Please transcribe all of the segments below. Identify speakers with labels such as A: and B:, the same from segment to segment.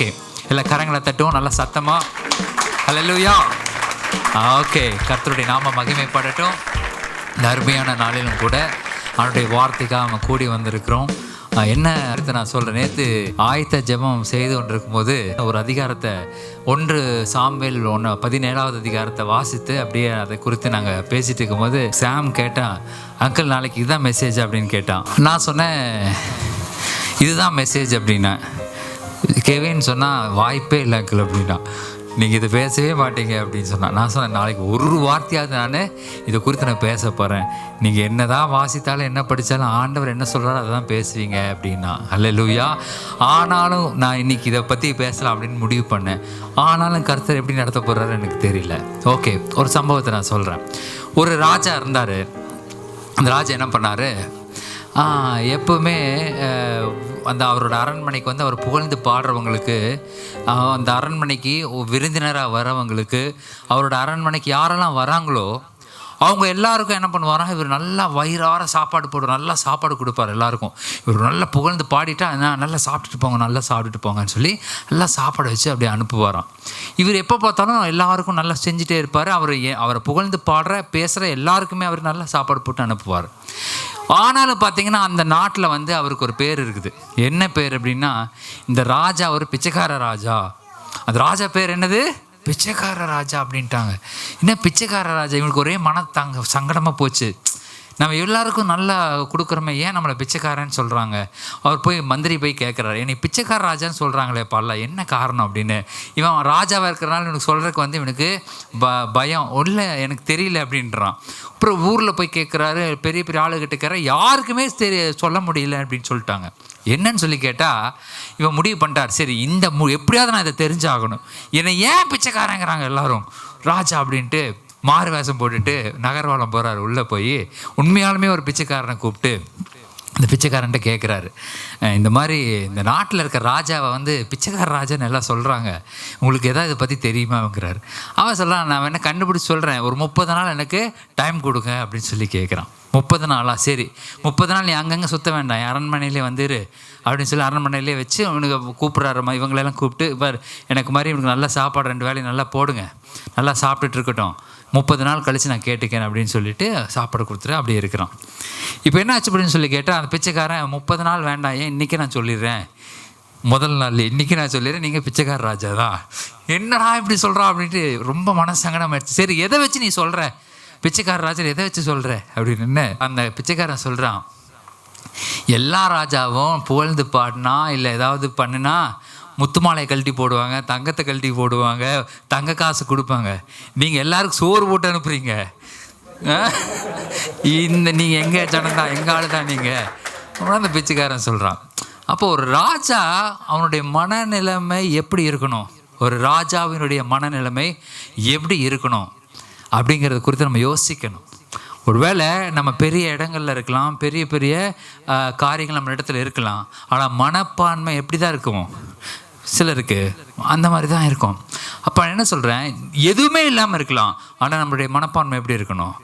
A: Okay, இல்லை கரங்களை தட்டுவோம் நல்லா சத்தமாக. ஹல்லேலூயா. ஓகே, கர்த்தருடைய நாம மகிமைப்படட்டும். இந்த அருமையான நாளிலும் கூட அவனுடைய வார்த்தைக்காக நம்ம கூடி வந்திருக்கிறோம். என்ன அடுத்து நான் சொல்கிறேன், நேற்று ஆயத்த ஜெபம் செய்து கொண்டிருக்கும் போது ஒரு அதிகாரத்தை 1 சாமுவேல் 17வது அதிகாரத்தை வாசித்து அப்படியே அதை குறித்து நாங்கள் பேசிகிட்டு இருக்கும்போது சாம் கேட்டான், அங்கிள் நாளைக்கு இதுதான் மெசேஜ் அப்படின்னு கேட்டான். நான் சொன்னேன் இதுதான் மெசேஜ் அப்படின்னேன். கெவின் சொன்னால் வாய்ப்பே இல்லை அங்கிள் அப்படின்னா, நீங்கள் இதை பேசவே மாட்டீங்க அப்படின்னு சொன்னான். நான் சொன்னேன் நாளைக்கு ஒரு வார்த்தையாவது நான் இதை குறித்து நான் பேச போகிறேன். நீங்கள் என்ன தான் வாசித்தாலும் என்ன படித்தாலும் ஆண்டவர் என்ன சொல்கிறாரோ அதை தான் பேசுவீங்க அப்படின்னா. ஹல்லேலூயா. ஆனாலும் நான் இன்றைக்கி இதை பற்றி பேசலாம் அப்படின்னு முடிவு பண்ணேன். ஆனாலும் கர்த்தர் எப்படி நடத்த போகிறாரு எனக்கு தெரியல. ஓகே, ஒரு சம்பவத்தை நான் சொல்கிறேன். ஒரு ராஜா இருந்தார். அந்த ராஜா என்ன பண்ணார், எப்போவுமே அந்த அவரோட அரண்மனைக்கு வந்து அவர் புகழ்ந்து பாடுறவங்களுக்கு, அந்த அரண்மனைக்கு விருந்தினராக வரவங்களுக்கு, அவரோட அரண்மனைக்கு யாரெல்லாம் வராங்களோ அவங்க எல்லாருக்கும் என்ன பண்ணுவாராம், இவர் நல்லா வயிறார சாப்பாடு போடுவார், நல்லா சாப்பாடு கொடுப்பார் எல்லாருக்கும். இவர் நல்லா புகழ்ந்து பாடிட்டா நல்லா சாப்பிட்டுட்டு போங்க, நல்லா சாப்பிட்டுட்டு போங்கன்னு சொல்லி நல்லா சாப்பாடு வச்சு அப்படியே அனுப்புவாராம். இவர் எப்போ பார்த்தாலும் எல்லாருக்கும் நல்லா செஞ்சுட்டே இருப்பார். அவரை புகழ்ந்து பேசுகிற எல்லாருக்குமே அவர் நல்லா சாப்பாடு போட்டு அனுப்புவார். ஆனாலும் பார்த்தீங்கன்னா அந்த நாட்டில் வந்து அவருக்கு ஒரு பேர் இருக்குது. என்ன பேர் அப்படின்னா, இந்த ராஜா ஒரு பிச்சைக்கார ராஜா. அந்த ராஜா பேர் என்னது, பிச்சைக்கார ராஜா அப்படின்ட்டாங்க. என்ன பிச்சைக்கார ராஜா, இவனுக்கு ஒரே சங்கடமாக போச்சு. நம்ம எல்லாருக்கும் நல்லா கொடுக்குறோமே, ஏன் நம்மளை பிச்சைக்காரன்னு சொல்கிறாங்க? அவர் போய் மந்திரி போய் கேட்குறாரு, என்னை பிச்சைக்கார ராஜான்னு சொல்கிறாங்களே பல்ல, என்ன காரணம் அப்படின்னு. இவன் ராஜாவாக இருக்கிறனால இவனுக்கு சொல்கிறதுக்கு வந்து இவனுக்கு பயம் இல்லை, எனக்கு தெரியல அப்படின்றான். அப்புறம் ஊரில் போய் கேட்குறாரு, பெரிய பெரிய ஆளுகிட்ட கேட்குற, யாருக்குமே சொல்ல முடியல அப்படின்னு சொல்லிட்டாங்க. என்னன்னு சொல்லி கேட்டால் இவன் முடிவு பண்ணிட்டார், சரி இந்த எப்படியாவது நான் இதை தெரிஞ்சாகணும், என்னை ஏன் பிச்சைக்காரங்கிறாங்க எல்லாரும் ராஜா அப்படின்ட்டு மாறு வேஷம் போட்டுட்டு நகர்வலம் போகிறார். உள்ளே போய் உண்மையாலுமே ஒரு பிச்சைக்காரனை கூப்பிட்டு அந்த பிச்சைக்காரன்ட்ட கேட்குறாரு, இந்த மாதிரி இந்த நாட்டில் இருக்க ராஜாவை வந்து பிச்சைக்கார ராஜான்னு எல்லாம் சொல்கிறாங்க, உங்களுக்கு எதாவது இதை பற்றி தெரியுமாங்கிறாரு. அவன் சொல்கிறான், நான் என்ன கண்டுபிடிச்சி சொல்கிறேன், ஒரு 30 நாள் எனக்கு டைம் கொடுங்க அப்படின்னு சொல்லி கேட்குறான். 30 நாளா? சரி 30 நாள் நீ அங்கங்கே சுற்ற வேண்டாம், அரண்மனையிலே வந்துரு அப்படின்னு சொல்லி அரண்மனையிலே வச்சு அவனுக்கு கூப்பிட்றாரு. இவங்களெல்லாம் கூப்பிட்டு, இவர் எனக்கு மாதிரி இவனுக்கு நல்லா சாப்பாடு 2 வேலையும் நல்லா போடுங்க, நல்லா சாப்பிட்டுட்டு இருக்கட்டும், 30 நாள் கழித்து நான் கேட்டுக்கேன் அப்படின்னு சொல்லிட்டு சாப்பாடு கொடுத்துட்டு அப்படியே இருக்கிறான். இப்போ என்ன ஆச்சு அப்படின்னு சொல்லி கேட்டால் அந்த பிச்சைக்காரன் 30 நாள் வேண்டாம், ஏன் இன்றைக்கி நான் சொல்லிடுறேன், முதல் நாள் இன்றைக்கி நான் சொல்லிடுறேன், நீங்கள் பிச்சைக்கார ராஜா தான், என்னடா இப்படி சொல்கிறான் அப்படின்ட்டு ரொம்ப மனசங்கடம் ஆயிடுச்சு. சரி எதை வச்சு நீ சொல்கிற, பிச்சைக்கார ராஜா எதை வச்சு சொல்கிற அப்படின்னு அந்த பிச்சைக்காரன் சொல்கிறான், எல்லா ராஜாவும் புகழ்ந்து பாடினா இல்லை ஏதாவது பண்ணுனா முத்து மாலையை கழட்டி போடுவாங்க, தங்கத்தை கழட்டி போடுவாங்க, தங்க காசு கொடுப்பாங்க, நீங்கள் எல்லாருக்கும் சோறு போட்டு அனுப்புறீங்க, நீங்கள் எங்கே ஜனந்தா, எங்கள் ஆள் தான் நீங்கள் அப்படின்னு அந்த பிச்சைக்காரன் சொல்கிறான். அப்போ ஒரு ராஜா அவனுடைய மனநிலைமை எப்படி இருக்கணும், ஒரு ராஜாவினுடைய மனநிலைமை எப்படி இருக்கணும் அப்படிங்கிறத குறித்து நம்ம யோசிக்கணும். ஒருவேளை நம்ம பெரிய இடங்கள்ல இருக்கலாம், பெரிய பெரிய காரியங்கள் நம்ம இடத்துல இருக்கலாம், ஆனால் மனப்பான்மை எப்படி தான் இருக்கும், சிலருக்கு அந்த மாதிரி தான் இருக்கும். அப்போ என்ன சொல்கிறேன், எதுவுமே இல்லாமல் இருக்கலாம், ஆனால் நம்மளுடைய மனப்பான்மை எப்படி இருக்கணும்,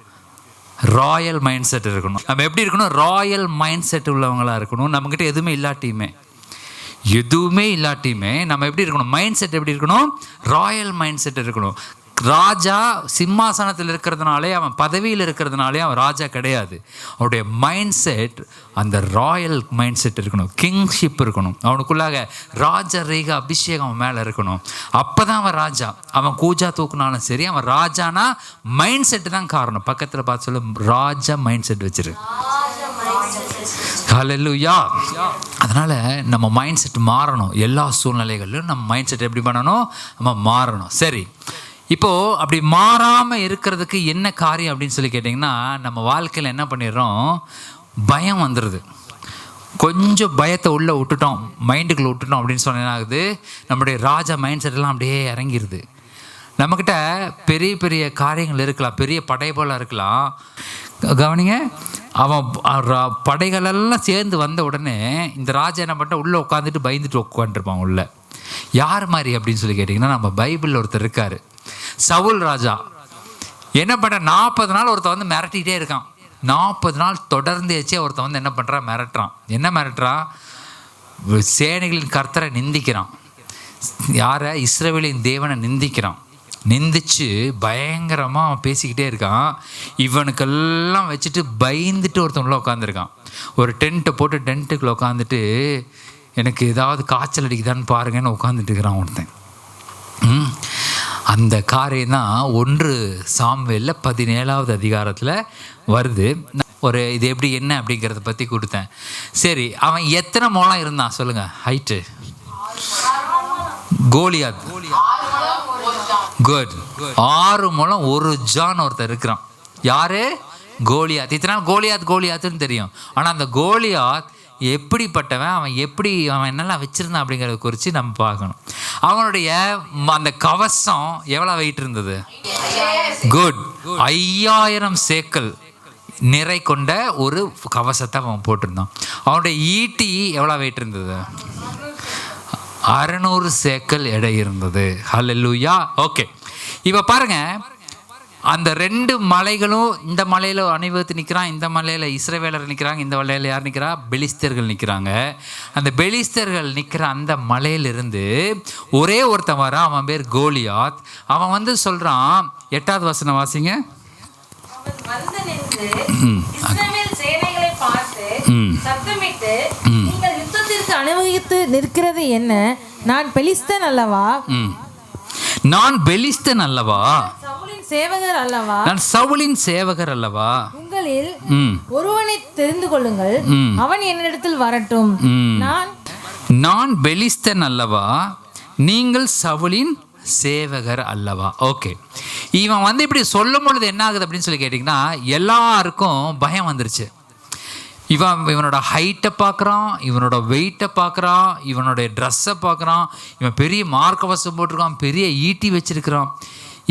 A: ராயல் மைண்ட் செட் இருக்கணும். நம்ம எப்படி இருக்கணும், ராயல் மைண்ட் செட் உள்ளவங்களாக இருக்கணும். நம்மக்கிட்ட எதுவுமே இல்லாட்டியுமே நம்ம எப்படி இருக்கணும், மைண்ட் செட் எப்படி இருக்கணும், ராயல் மைண்ட் செட் இருக்கணும். ராஜா சிம்மாசனத்தில் இருக்கிறதுனாலே, அவன் பதவியில் இருக்கிறதுனாலே அவன் ராஜா கிடையாது. அவனுடைய மைண்ட் செட் அந்த ராயல் மைண்ட் செட் இருக்கணும், கிங்ஷிப் இருக்கணும், அவனுக்குள்ளாக ராஜரீக அபிஷேகம் அவன் மேலே இருக்கணும். அப்போ தான் அவன் ராஜா. அவன் கூஜா தூக்குனாலும் சரி, அவன் ராஜானா மைண்ட் செட்டு தான் காரணம். பக்கத்தில் பார்த்து சொல்ல, ராஜா மைண்ட் செட் வச்சிரு. ஹல்லேலூயா. அதனால் நம்ம மைண்ட் செட் மாறணும். எல்லா சூழ்நிலைகளிலும் நம்ம மைண்ட் செட் எப்படி பண்ணணும், நம்ம மாறணும். சரி, இப்போது அப்படி மாறாமல் இருக்கிறதுக்கு என்ன காரியம் அப்படின்னு சொல்லி கேட்டிங்கன்னா, நம்ம வாழ்க்கையில் என்ன பண்ணிடுறோம், பயம் வந்துடுது. கொஞ்சம் பயத்தை உள்ளே விட்டுட்டோம், மைண்டுக்குள்ளே விட்டுட்டோம் அப்படின்னு சொன்னால் என்ன ஆகுது, நம்முடைய ராஜா மைண்ட் செட்டெல்லாம் அப்படியே இறங்கிடுது. நம்மக்கிட்ட பெரிய பெரிய காரியங்கள் இருக்கலாம், பெரிய படைபோலாக இருக்கலாம். கவனிங்க, அவன் படைகளெல்லாம் சேர்ந்து வந்த உடனே இந்த ராஜா என்ன பண்ணிட்டா, உள்ளே உட்காந்துட்டு பயந்துட்டு உட்காந்துருப்பான். உள்ள யார் மாதிரி அப்படின்னு சொல்லி கேட்டிங்கன்னா, நம்ம பைபிளில் ஒருத்தர் இருக்கார், சவுல் ராஜா. என்ன பண்ண, 40 நாள் ஒருத்தன் வந்து மிரட்டிகிட்டே இருக்கான். 40 நாள் தொடர்ந்து வச்சு ஒருத்தன் வந்து என்ன பண்ணுறான், மிரட்டுறான். என்ன மிரட்டுறான், சேனைகளின் கர்த்தரை நிந்திக்கிறான். யாரை? இஸ்ரவேலின் தேவனை நிந்திக்கிறான். நிந்திச்சு பயங்கரமாக அவன் பேசிக்கிட்டே இருக்கான். இவனுக்கெல்லாம் வச்சுட்டு பயந்துட்டு ஒருத்தவங்கள உட்காந்துருக்கான். ஒரு டென்ட்டை போட்டு டென்ட்டுக்குள்ளே உட்காந்துட்டு எனக்கு ஏதாவது காய்ச்சல் அடிக்குதான்னு பாருங்கன்னு உட்காந்துட்டு இருக்கிறான் ஒருத்தன். அந்த காரியம் தான் 1 சாமுவேலில் 17வது அதிகாரத்தில் வருது. ஒரு இது எப்படி என்ன அப்படிங்கிறத பற்றி கொடுத்தேன். சரி, அவன் எத்தனை முழம் இருந்தான் சொல்லுங்கள்? ஹைட்டு கோலியாத் குட் 6 முழம் 1 ஜான் ஒருத்தர் இருக்கிறான். யாரு? கோலியாத். இத்தனை நாள் கோலியாத்துன்னு தெரியும். ஆனால் அந்த கோலியாத் எப்படிப்பட்டவன், அவன் என்னெல்லாம் வச்சுருந்தான் அப்படிங்கிறத குறித்து நம்ம பார்க்கணும். அவனுடைய அந்த கவசம் எவ்வளோ வெயிட் இருந்தது? குட் 5000 சேக்கல் நிறை கொண்ட ஒரு கவசத்தை அவன் போட்டிருந்தான். அவனுடைய ஈட்டி எவ்வளோ வெயிட் இருந்தது? 600 சேக்கல் எடை இருந்தது. ஹல்லேலூயா. ஓகே, இப்போ பாருங்க, அந்த 2 மலைகளும், இந்த மலையில் அணிவகுத்து நிற்கிறான், இந்த மலையில் இஸ்ரவேலர் நிற்கிறாங்க, இந்த மலையில் யார் நிற்கிறா? பெலிஸ்தர்கள் நிற்கிறாங்க. அந்த பெலிஸ்தர்கள் நிற்கிற அந்த மலையிலிருந்து ஒரே ஒருத்தன் வரான். அவன் பேர் கோலியாத். அவன் சொல்கிறான், 8வது வசனம் வாசிங்க.
B: அனுமதித்து நிற்கிறது என்ன? நான் பெலிஸ்தன் அல்லவா?
A: நான் பெலிஸ்தன் அல்லவா?
B: சேவகர் அல்லவா?
A: நான் சவுலின் சேவகர் அல்லவா?
B: உங்களில் ஒருவனை தெரிந்து கொள்ளுங்கள், அவன் என்னிடத்தில் வரட்டும்.
A: நான் பெலிஸ்தன் அல்லவா? நீங்கள் சவுலின் சேவகர் அல்லவா? ஓகே, இவன் இப்படி சொல்லும் பொழுது என்ன ஆகுது அப்படின்னு சொல்லி கேட்டிங்கன்னா, எல்லாருக்கும் பயம் வந்துருச்சு. இவனோட ஹைட்டை பார்க்குறான், இவனோட வெயிட்டை பார்க்குறான், இவனுடைய ட்ரெஸ்ஸை பார்க்குறான், இவன் பெரிய மார்க்கவசம் போட்டிருக்கான், பெரிய ஈட்டி வச்சிருக்கிறான்,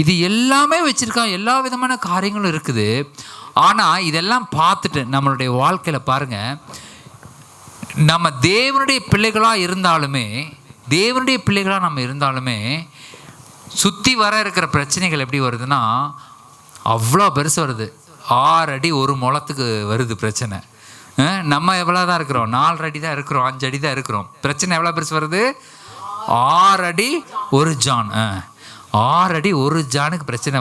A: இது எல்லாமே வச்சுருக்கான், எல்லா விதமான காரியங்களும் இருக்குது. ஆனால் இதெல்லாம் பார்த்துட்டு நம்மளுடைய வாழ்க்கையில் பாருங்கள், நம்ம தேவனுடைய பிள்ளைகளாக நம்ம இருந்தாலுமே சுற்றி வர இருக்கிற பிரச்சனைகள் எப்படி வருதுன்னா, அவ்வளோ பெருசு வருது. 6 அடி 1 முழத்துக்கு வருது பிரச்சனை. நம்ம எவ்வளோ தான் இருக்கிறோம்? 4 அடி தான் இருக்கிறோம், 5 அடி தான் இருக்கிறோம். பிரச்சனை எவ்வளோ பெருசு வருது? 6 அடி 1 ஜான். 6 அடி 1 ஜானுக்கு பிரச்சனை,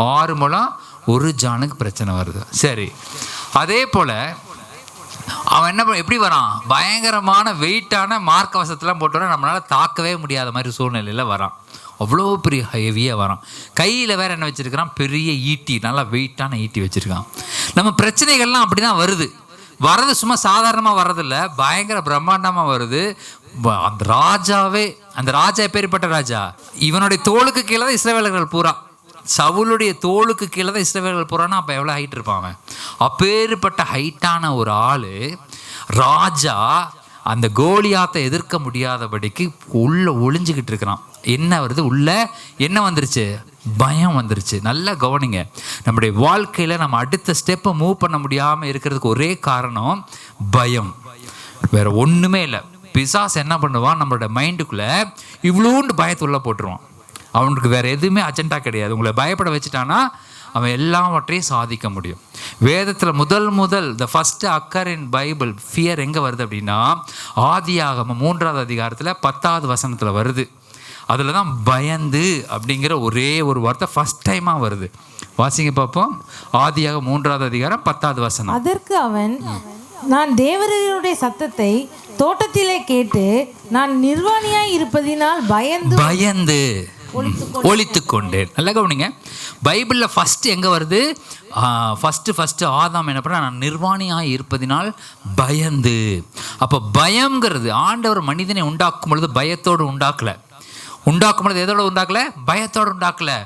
A: 6 முழம் 1 ஜானுக்கு பிரச்சனை வருது. சரி, அதே போல் அவன் எப்படி வரான்? பயங்கரமான வெயிட்டான மார்க்கவசத்தெலாம் போட்டு வரான். நம்மளால் தாக்கவே முடியாத மாதிரி சூழ்நிலையில் வரான். அவ்வளோ பெரிய ஹெவியாக வரான். கையில் வேறு என்ன வச்சுருக்கிறான்? பெரிய ஈட்டி, நல்லா வெயிட்டான ஈட்டி வச்சுருக்கான். நம்ம பிரச்சனைகள்லாம் அப்படி தான் வருது. வர்றது சும்மா சாதாரணமாக வர்றதில்ல, பயங்கர பிரம்மாண்டமாக வருது. அந்த ராஜா எப்பேற்பட்ட ராஜா? இவனுடைய தோளுக்கு கீழே தான் இஸ்ரவேலர்கள் பூரா. சவுலுடைய தோளுக்கு கீழே தான் இஸ்ரவேலர்கள் பூரானா அப்போ எவ்வளோ ஹைட் இருப்பான் அவன்? அப்பேற்பட்ட ஹைட்டான ஒரு ஆள் ராஜா அந்த கோலியாத்தை எதிர்க்க முடியாதபடிக்கு உள்ளே ஒளிஞ்சிக்கிட்டு இருக்கிறான். என்ன வருது? என்ன வந்துருச்சு? பயம் வந்துருச்சு. நல்லா கவனிங்க, நம்முடைய வாழ்க்கையில் நம்ம அடுத்த ஸ்டெப்பை மூவ் பண்ண முடியாமல் இருக்கிறதுக்கு ஒரே காரணம் பயம், வேற ஒன்றுமே இல்லை. பிசாசு என்ன பண்ணுவான்? நம்மளோட மைண்டுக்குள்ளே இவ்வளோண்டு பயத்தை உள்ள போட்டுருவான். அவனுக்கு வேற எதுவுமே அஜெண்டா கிடையாது. உங்களை பயப்பட வச்சுட்டானா அவன் எல்லாவற்றையும் சாதிக்க முடியும். வேதத்தில் முதல் the first occur in Bible fear எங்கே வருது அப்படின்னா, ஆதியாகமம் 3வது அதிகாரத்தில் 10வது வசனத்தில் வருது. அதில் தான் பயந்து அப்படிங்கிற ஒரே ஒரு வார்த்தை ஃபர்ஸ்ட் டைமாக வருது. வாசிங்க பார்ப்போம். ஆதியாகமம் 3வது அதிகாரம் 10வது வசனம்.
B: அதற்கு அவன், நான் தேவருடைய சத்தத்தை தோட்டத்திலே கேட்டு நான் நிர்வாணியாய் இருப்பதினால் பயந்து
A: ஒளித்து கொண்டேன். நல்லா கவனிங்க, பைபிளில் ஃபஸ்ட்டு எங்கே வருது? ஃபஸ்ட்டு ஆதாம் என்ன பண்ண? நான் நிர்வாணியாக இருப்பதினால் பயந்து. அப்போ பயம்ங்கிறது ஆண்டவர் மனிதனை உண்டாக்கும் பொழுது பயத்தோடு உண்டாக்கும் பொழுது எதோடு உண்டாக்கலை? பயத்தோடு உண்டாக்கலை.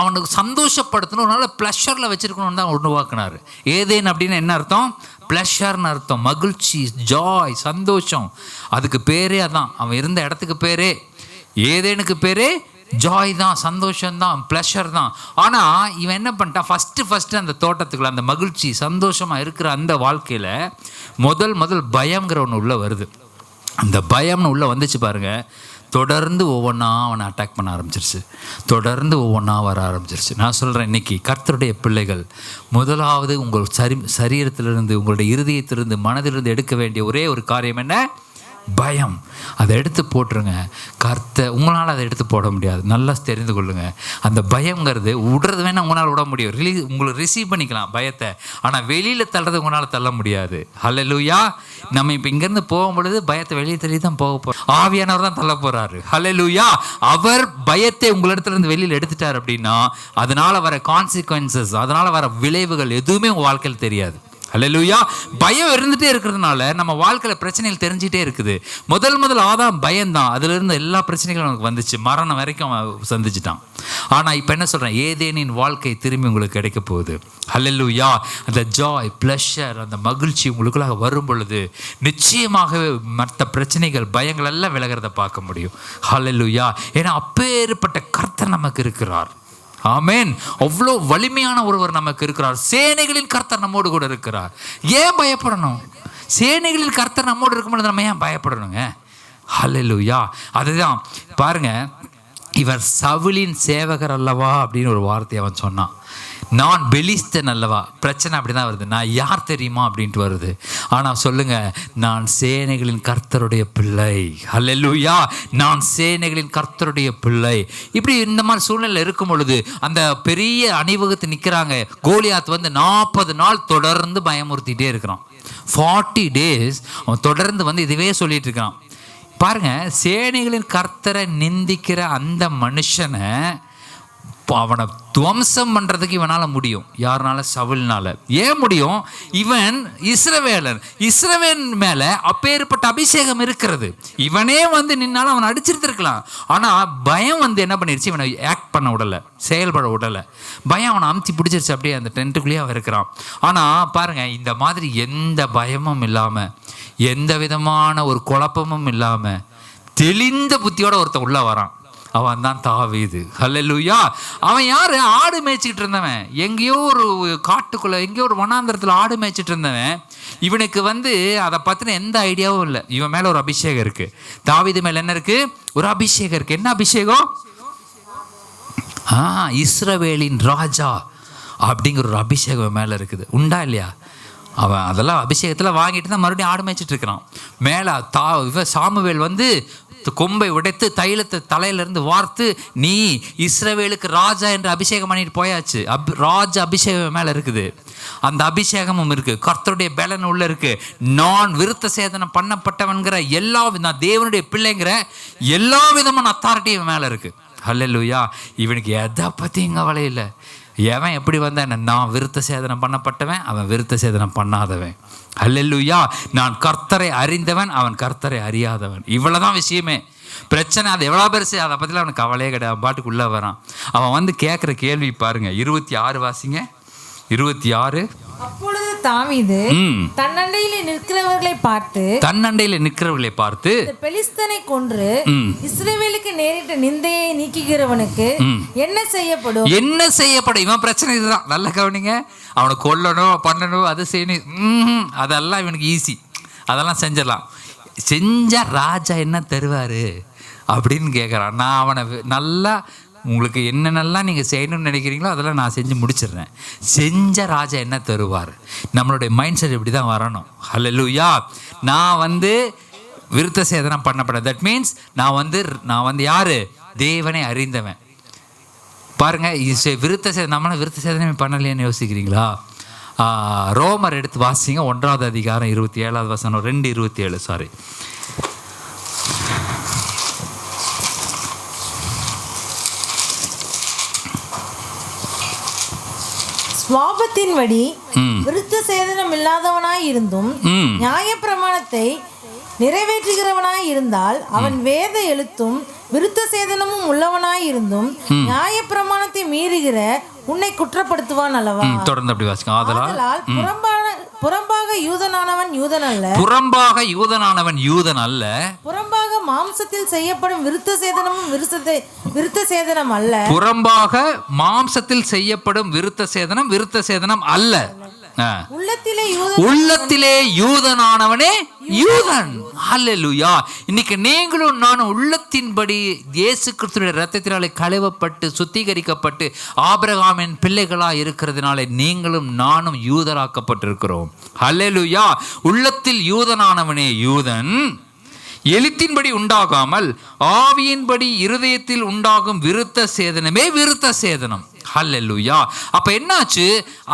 A: அவனுக்கு சந்தோஷப்படுத்தணும், நல்ல ப்ளஷரில் வச்சுருக்கணும்னு தான் உருவாக்குனார். ஏதேன் அப்படின்னு என்ன அர்த்தம்? ப்ளஷர்னு அர்த்தம், மகிழ்ச்சி, ஜாய், சந்தோஷம். அதுக்கு பேரே அதான். அவன் இருந்த இடத்துக்கு பேரே ஏதேனுக்கு பேரே ஜாய் தான், சந்தோஷம்தான், ப்ளஷர் தான். ஆனால் இவன் என்ன பண்ணிட்டான்? ஃபஸ்ட்டு அந்த தோட்டத்துக்குள்ள அந்த மகிழ்ச்சி சந்தோஷமாக இருக்கிற அந்த வாழ்க்கையில் முதல் பயம்ங்கிற ஒன்று உள்ளே வருது. அந்த பயம்னு உள்ளே வந்துச்சு பாருங்கள், தொடர்ந்து ஒவ்வொன்றா அவனை அட்டாக் பண்ண ஆரம்பிச்சிருச்சு, தொடர்ந்து ஒவ்வொன்றா வர ஆரம்பிச்சிருச்சு. நான் சொல்கிறேன், இன்றைக்கி கர்த்தருடைய பிள்ளைகள் முதலாவது உங்கள் சரீரத்திலிருந்து, உங்களுடைய இருதயத்திலிருந்து, மனதிலிருந்து எடுக்க வேண்டிய ஒரே ஒரு காரியம் என்ன? பயம். அதை எடுத்து போட்டுருங்க. உங்களால் அதை எடுத்து போட முடியாது. நல்லா தெரிந்து கொள்ளுங்க. அந்த பயங்கிறது விடுறது வேணால் உங்களால் விட முடியும், உங்களுக்கு ரிசீவ் பண்ணிக்கலாம் பயத்தை. ஆனால் வெளியில் தள்ளுறது உங்களால் தள்ள முடியாது. ஹல்லேலூயா. நம்ம இப்போ இங்கேருந்து போகும்பொழுது பயத்தை வெளியே தள்ளி தான் போக போகிறோம். ஆவியானவர் தான் தள்ள போகிறாரு. ஹல்லேலூயா. அவர் பயத்தை உங்களிடத்துலேருந்து வெளியில் எடுத்துட்டார் அப்படின்னா அதனால் வர கான்சிக்வன்சஸ், அதனால் வர விளைவுகள் எதுவுமே உங்கள் வாழ்க்கையில் தெரியாது. ஹல்லேலூயா. பயம் இருந்துகிட்டே இருக்கிறதுனால நம்ம வாழ்க்கையில் பிரச்சனைகள் தெரிஞ்சிட்டே இருக்குது. முதல் ஆதாம் பயம்தான், அதிலிருந்து எல்லா பிரச்சனைகளும் நமக்கு வந்துச்சு, மரணம் வரைக்கும் அவன் சந்திச்சிட்டான். ஆனால் இப்போ என்ன சொல்கிறேன், ஏதேனின் வாழ்க்கை திரும்பி உங்களுக்கு கிடைக்க போகுது. ஹல்லேலூயா. அந்த ஜாய், ப்ளஷர், அந்த மகிழ்ச்சி உங்களுக்குள்ளாக வரும் பொழுது நிச்சயமாகவே மற்ற பிரச்சனைகள், பயங்கள் எல்லாம் விலகிறத பார்க்க முடியும். ஹல்லேலூயா. ஏன்னா அப்பேற்பட்ட கர்த்தர் நமக்கு இருக்கிறார். ஆமென். அவ்வளோ வலிமையான ஒருவர் நமக்கு இருக்கிறார். சேனைகளின் கர்த்தர் நம்மோடு கூட இருக்கிறார். ஏன் பயப்படணும்? சேனைகளின் கர்த்தர் நம்மோடு இருக்கும்போது நம்ம ஏன் பயப்படணுங்க? ஹல்லேலூயா. அதுதான் பாருங்க, இவர் சவுலின் சேவகர் அல்லவா அப்படின்னு ஒரு வார்த்தை அவன் சொன்னான். நான் பெலிஸ்தன் அல்லவா. பிரச்சனை அப்படி தான் வருது. நான் யார் தெரியுமா அப்படின்ட்டு வருது. ஆனால் சொல்லுங்க, நான் சேனைகளின் கர்த்தருடைய பிள்ளை. ஹல்லேலூயா. நான் சேனைகளின் கர்த்தருடைய பிள்ளை. இப்படி இந்த மாதிரி சூழ்நிலை இருக்கும் பொழுது அந்த பெரிய அணிவகுத்து நிற்கிறாங்க. கோலியாத் வந்து 40 நாள் தொடர்ந்து பயமுறுத்திட்டே இருக்கிறான். 40 days அவன் தொடர்ந்து இதுவே சொல்லிட்டு இருக்கான். பாருங்க, சேனைகளின் கர்த்தரை நிந்திக்கிற அந்த மனுஷனை அவனை துவம்சம் பண்ணுறதுக்கு இவனால் முடியும். யாருனால? சவுல்னால. ஏன் முடியும்? இவன் இஸ்ரவேலன். இஸ்ரவேல் மேலே அப்பேற்பட்ட அபிஷேகம் இருக்கிறது. இவனே நின்னாலும் அவனை அடிச்சிருந்துருக்கலாம். ஆனால் பயம் என்ன பண்ணிருச்சு, இவனை ஆக்ட் பண்ண விடலை, செயல்பட விடலை. பயம் அவனை அமுத்தி பிடிச்சிருச்சு. அப்படியே அந்த டென்ட்டுக்குள்ளேயே அவன் இருக்கிறான். ஆனால் பாருங்கள், இந்த மாதிரி எந்த பயமும் இல்லாமல், எந்த விதமான ஒரு குழப்பமும் இல்லாமல் தெளிந்த புத்தியோட ஒருத்தன் உள்ளே வரான். அவன் தான் தாவீது. ஹல்லேலூயா. அவன் யார்? ஆடு மேய்ச்சிக்கிட்டு இருந்தவன். எங்கேயோ ஒரு காட்டுக்குள்ளே, எங்கேயோ ஒரு வனாந்தரத்தில் ஆடு மேய்ச்சிட்டு இருந்தவன். இவனுக்கு அதை பற்றின எந்த ஐடியாவும் இல்லை. இவன் மேலே ஒரு அபிஷேகம் இருக்குது. தாவீது மேலே என்ன இருக்குது? ஒரு அபிஷேகம் இருக்குது. என்ன அபிஷேகம்? இஸ்ரவேலின் ராஜா அப்படிங்கிற ஒரு அபிஷேகம் மேலே இருக்குது. உண்டா இல்லையா? அவன் அதெல்லாம் அபிஷேகத்தில் வாங்கிட்டு தான் மறுபடியும் ஆடு மேய்ச்சிட்டு இருக்கிறான். மேலே சாமுவேல் கொம்பை உடைத்து தைலத்தை தலையிலிருந்து வார்த்து, நீ இஸ்ரவேலுக்கு ராஜா என்று அபிஷேகம் பண்ணிட்டு போயாச்சு. ராஜ அபிஷேகம் மேலே இருக்குது. அந்த அபிஷேகமும் இருக்குது. கர்த்தருடைய பலன் உள்ள இருக்குது. நான் விருத்த சேதனம் பண்ணப்பட்டவன்கிற நான் தேவனுடைய பிள்ளைங்கிற எல்லா விதமான அத்தாரிட்டியும் மேலே இருக்குது. ஹல்லேலூயா. இவனுக்கு எதை பற்றியும் கவலை இல்லை. எவன் எப்படி வந்தான்? நான் விருத்த சேதனம் பண்ணப்பட்டவன், அவன் விருத்த சேதனம் பண்ணாதவன். ஹல்லேலூயா. நான் கர்த்தரை அறிந்தவன், அவன் கர்த்தரை அறியாதவன். இவ்வளோதான் விஷயமே. பிரச்சனை அது எவ்வளோ பெருசு, அதை பற்றிலாம் அவனுக்கு கவலையே கிடையாது. பாட்டுக்குள்ளே வரான். அவன் கேட்குற கேள்வி பாருங்க. 26 வாசிங்க. 26.
B: அப்பொழுது தாவீது தன்னண்டையிலே நிற்கிறவர்களை பார்த்து பெலிஸ்தனை கொன்று இஸ்ரவேலுக்கு நேரிட்ட நிந்தையை நீக்குகிறவனுக்கு என்ன செய்யப்படும்?
A: இவன் பிரச்சனை இதுதான். நல்ல கவனிங்க. அவனை கொல்லணும், பண்ணணும், அது செய்யணும், அதெல்லாம் இவனுக்கு ஈஸி. அதெல்லாம் செஞ்சிடலாம். செஞ்ச ராஜா என்ன தருவாரு அப்படின்னு கேட்குறான். நான் அவனை நல்லா, உங்களுக்கு என்னென்னலாம் நீங்கள் செய்யணும்னு நினைக்கிறீங்களோ அதெல்லாம் நான் செஞ்சு முடிச்சிடுறேன். செஞ்ச ராஜா என்ன தருவார்? நம்மளுடைய மைண்ட் செட் இப்படி தான் வரணும். ஹல்லேலூயா. நான் விருத்த சேதனம் பண்ணப்பட்டேன். தட் மீன்ஸ் நான் யார்? தேவனை அறிந்தவன். பாருங்கள், விருத்த சேதனம், நம்மளால் விருத்த சேதனமே பண்ணலையேன்னு யோசிக்கிறீங்களா? ரோமர் எடுத்து வாசிங்க. 1வது அதிகாரம் 27வது வசனம். 2:27. சாரி.
B: சுவாபத்தின்படி விருத்த சேதனம் இல்லாதவனாய் இருந்தும் நியாயப்பிரமாணத்தை நிறைவேற்றுகிறவனாய் இருந்தால் அவன் வேத எழுத்தும் விருத்த சேதனமும் உள்ளவனாய் இருந்தும் நியாயப்பிரமாணத்தை மீறுகிற உன்னை குற்றப்படுத்துவான் அல்லவா?
A: தொடர்ந்து அப்படி வாசிங்க. ஆதலால்
B: புறம்பாக யூதனானவன் யூதன் அல்ல. புறம்பாக மாம்சத்தில் செய்யப்படும் விருத்த சேதனம் அல்ல.
A: புறம்பாக மாம்சத்தில் செய்யப்படும் விருத்த சேதனம் அல்ல. உள்ளத்திலே யூதனானவனே யூதன். ஹல்லேலூயா. இன்னைக்கு நீங்களும் நானும் உள்ளத்தின்படி இயேசு கிறிஸ்துவின் இரத்தத்தினாலே கழுவப்பட்டு சுத்திகரிக்கப்பட்டு ஆபிரகாமின் பிள்ளைகளாக இருக்கிறதுனால நீங்களும் நானும் யூதராக்கப்பட்டிருக்கிறோம். ஹல்லேலூயா. உள்ளத்தில் யூதனானவனே யூதன். எழுத்தின்படி உண்டாகாமல் ஆவியின்படி இருதயத்தில் உண்டாகும் விருத்த சேதனமே விருத்த சேதனம். ஹல்லேலூயா. அப்ப என்னாச்சு?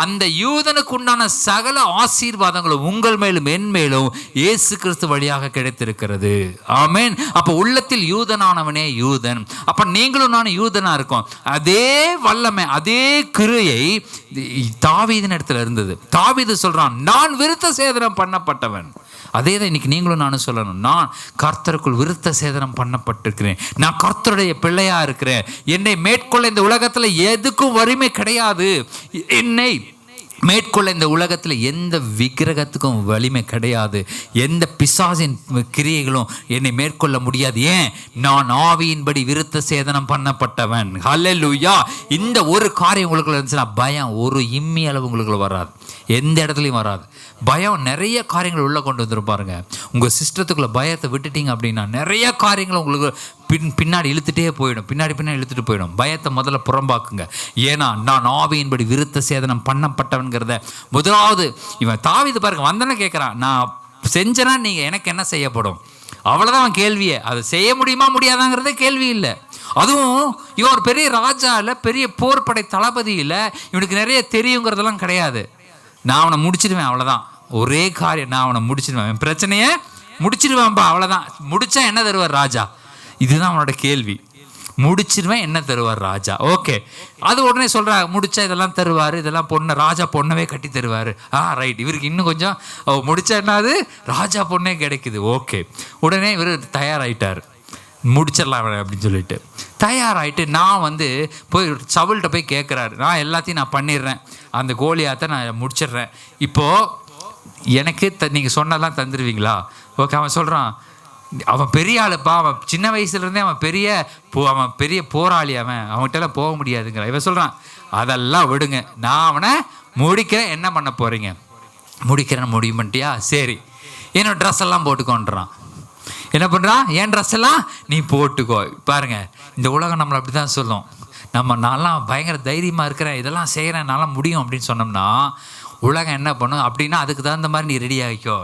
A: அந்த யூதனுக்கு உண்டான சகல ஆசீர்வாதங்களும் உங்கள் மேலும் என் மேலும் இயேசு கிறிஸ்து வழியாக கிடைத்திருக்கிறது. ஆமென். அப்ப உள்ளத்தில் யூதனானவனே யூதன். அப்ப நீங்களும் நானும் யூதனா இருக்கோம். அதே வல்லமை, அதே கிரியை தாவீதின் இடத்துல இருந்தது. தாவீது சொல்றான், நான் விருத்த சேதனம் பண்ணப்பட்டவன். அதே தான் இன்னைக்கு நீங்களும் நானும் சொல்லணும். நான் கர்த்தருக்குள் விருத்த சேதனம் பண்ணப்பட்டிருக்கிறேன். நான் கர்த்தருடைய பிள்ளையா இருக்கிறேன். என்னை மேற்கொள்ள இந்த உலகத்துல எதுக்கும் வறுமை கிடையாது. என்னை மேற்கொள்ள இந்த உலகத்தில் எந்த விக்கிரகத்துக்கும் வலிமை கிடையாது. எந்த பிசாசின் கிரியைகளும் என்னை மேற்கொள்ள முடியாது. ஏன்? நான் ஆவியின்படி விருத்த சேதனம் பண்ணப்பட்டவன். ஹல்லேலூயா. இந்த ஒரு காரியம் உங்களுக்குள்ள இருந்துச்சுன்னா பயம் ஒரு இம்மி அளவு உங்களுக்குள்ள வராது, எந்த இடத்துலையும் வராது. பயம் நிறைய காரியங்கள் உள்ளே கொண்டு வந்துருப்பாருங்க. உங்கள் சிஸ்டத்துக்குள்ளே பயத்தை விட்டுட்டீங்க அப்படின்னா நிறைய காரியங்கள் உங்களுக்கு பின்னாடி இழுத்துட்டே போயிடும், பின்னாடி இழுத்துட்டு போயிடும். பயத்தை முதல்ல புறம்பாக்குங்க. ஏன்னா நான் ஆவியின்படி விருத்த சேதனம் பண்ணப்பட்டவன்கிறத முதலாவது இவன் தாவீது பாருங்க, வந்தன கேட்குறான், நான் செஞ்சேன்னா நீங்கள் எனக்கு என்ன செய்யப்படும்? அவ்வளோதான் அவன் கேள்வியே. அதை செய்ய முடியுமா முடியாதாங்கிறதே கேள்வி இல்லை. அதுவும் இவன் ஒரு பெரிய ராஜா இல்லை, பெரிய போர்படை தளபதி இல்லை, இவனுக்கு நிறைய தெரியுங்கிறதெல்லாம் கிடையாது. நான் அவனை முடிச்சிடுவேன், அவ்வளோதான். ஒரே காரியம், நான் அவனை முடிச்சிடுவேன், என் பிரச்சனையை முடிச்சிடுவேன்ப்பா, அவ்வளோதான். முடிச்சா என்ன தருவார் ராஜா? இதுதான் அவனோட கேள்வி. முடிச்சிடுவேன், என்ன தருவார் ராஜா? ஓகே, அது உடனே சொல்கிறா, முடிச்சா இதெல்லாம் தருவார், இதெல்லாம் பொண்ணை ராஜா பொண்ணவே கட்டி தருவார். ரைட், இவருக்கு இன்னும் கொஞ்சம் முடிச்சா என்னது, ராஜா பொண்ணே கிடைக்குது. ஓகே, உடனே இவர் தயாராகிட்டார், முடிச்சிடலாம் அப்படின்னு சொல்லிட்டு தயாராகிட்டு நான் போய் சவுல்கிட்ட போய் கேட்குறாரு, நான் எல்லாத்தையும் நான் பண்ணிடுறேன், அந்த கோலியாத்தை நான் முடிச்சிடுறேன், இப்போது எனக்கு நீங்கள் சொன்னதெல்லாம் தந்துடுவீங்களா? ஓகே. அவன் சொல்கிறான், அவன் பெரிய ஆளுப்பா, அவன் சின்ன வயசுலேருந்தே அவன் பெரிய போராளி, அவன்கிட்டலாம் போக முடியாதுங்கிற. இவன் சொல்கிறான், அதெல்லாம் விடுங்க, நான் அவனை முடிக்கிறேன், என்ன பண்ண போகிறீங்க? முடிக்கிறேன்னு முடிவு பண்ணிட்டியா? சரி, என்னோட ட்ரெஸ் எல்லாம் போட்டுக்கோன்றான். என்ன பண்ணுறான்? என் ட்ரெஸ் எல்லாம் நீ போட்டுக்கோ. பாருங்க, இந்த உலகம் நம்மளை அப்படி தான் சொல்லும். நான்லாம் பயங்கர தைரியமாக இருக்கிறேன், இதெல்லாம் செய்கிறேன், என்னால் முடியும் அப்படின்னு சொன்னோம்னா உலகம் என்ன பண்ணும் அப்படின்னா, அதுக்கு தகுந்த மாதிரி நீ ரெடி ஆகிக்கோ.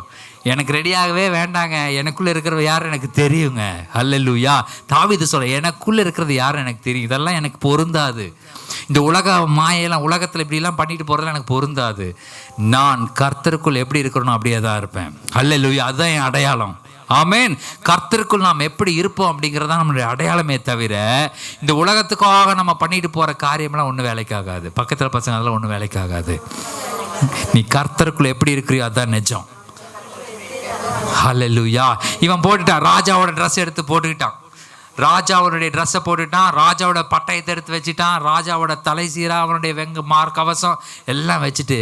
A: எனக்கு ரெடியாகவே வேண்டாங்க, எனக்குள்ளே இருக்கிறது யாரும் எனக்கு தெரியுங்க. ஹல்லேலூயா. தாவீது சொல்ல, எனக்குள்ளே இருக்கிறது யாரும் எனக்கு தெரியும், இதெல்லாம் எனக்கு பொருந்தாது, இந்த உலக மாயெல்லாம் உலகத்தில் இப்படிலாம் பண்ணிட்டு போகிறதெல்லாம் எனக்கு பொருந்தாது. நான் கர்த்தருக்குள் எப்படி இருக்கிறனோ அப்படியே தான் இருப்பேன். ஹல்லேலூயா. அதுதான் என் அடையாளம். ஆமேன். கர்த்தருக்குள் நாம் எப்படி இருப்போம் அப்படிங்கிறதான் நம்மளுடைய அடையாளமே தவிர இந்த உலகத்துக்காக நம்ம பண்ணிட்டு போகிற காரியம்லாம் ஒன்றும் வேலைக்காகாது. பக்கத்தில் பசங்க அதெல்லாம் ஒன்றும் வேலைக்காகாது. நீ கர்த்தருக்குள்ள எப்படி இருக்கிறியோ அதான் நிஜம். ஹல்லேலூயா. இவன் போட்டுட்டான், ராஜாவோட ட்ரெஸ் எடுத்து போட்டுக்கிட்டான், ராஜாவோடைய ட்ரெஸ்ஸை போட்டுட்டான், ராஜாவோட பட்டயத்தை எடுத்து வச்சுட்டான், ராஜாவோட தலை சீரா, அவனுடைய கவசம் எல்லாம் வச்சுட்டு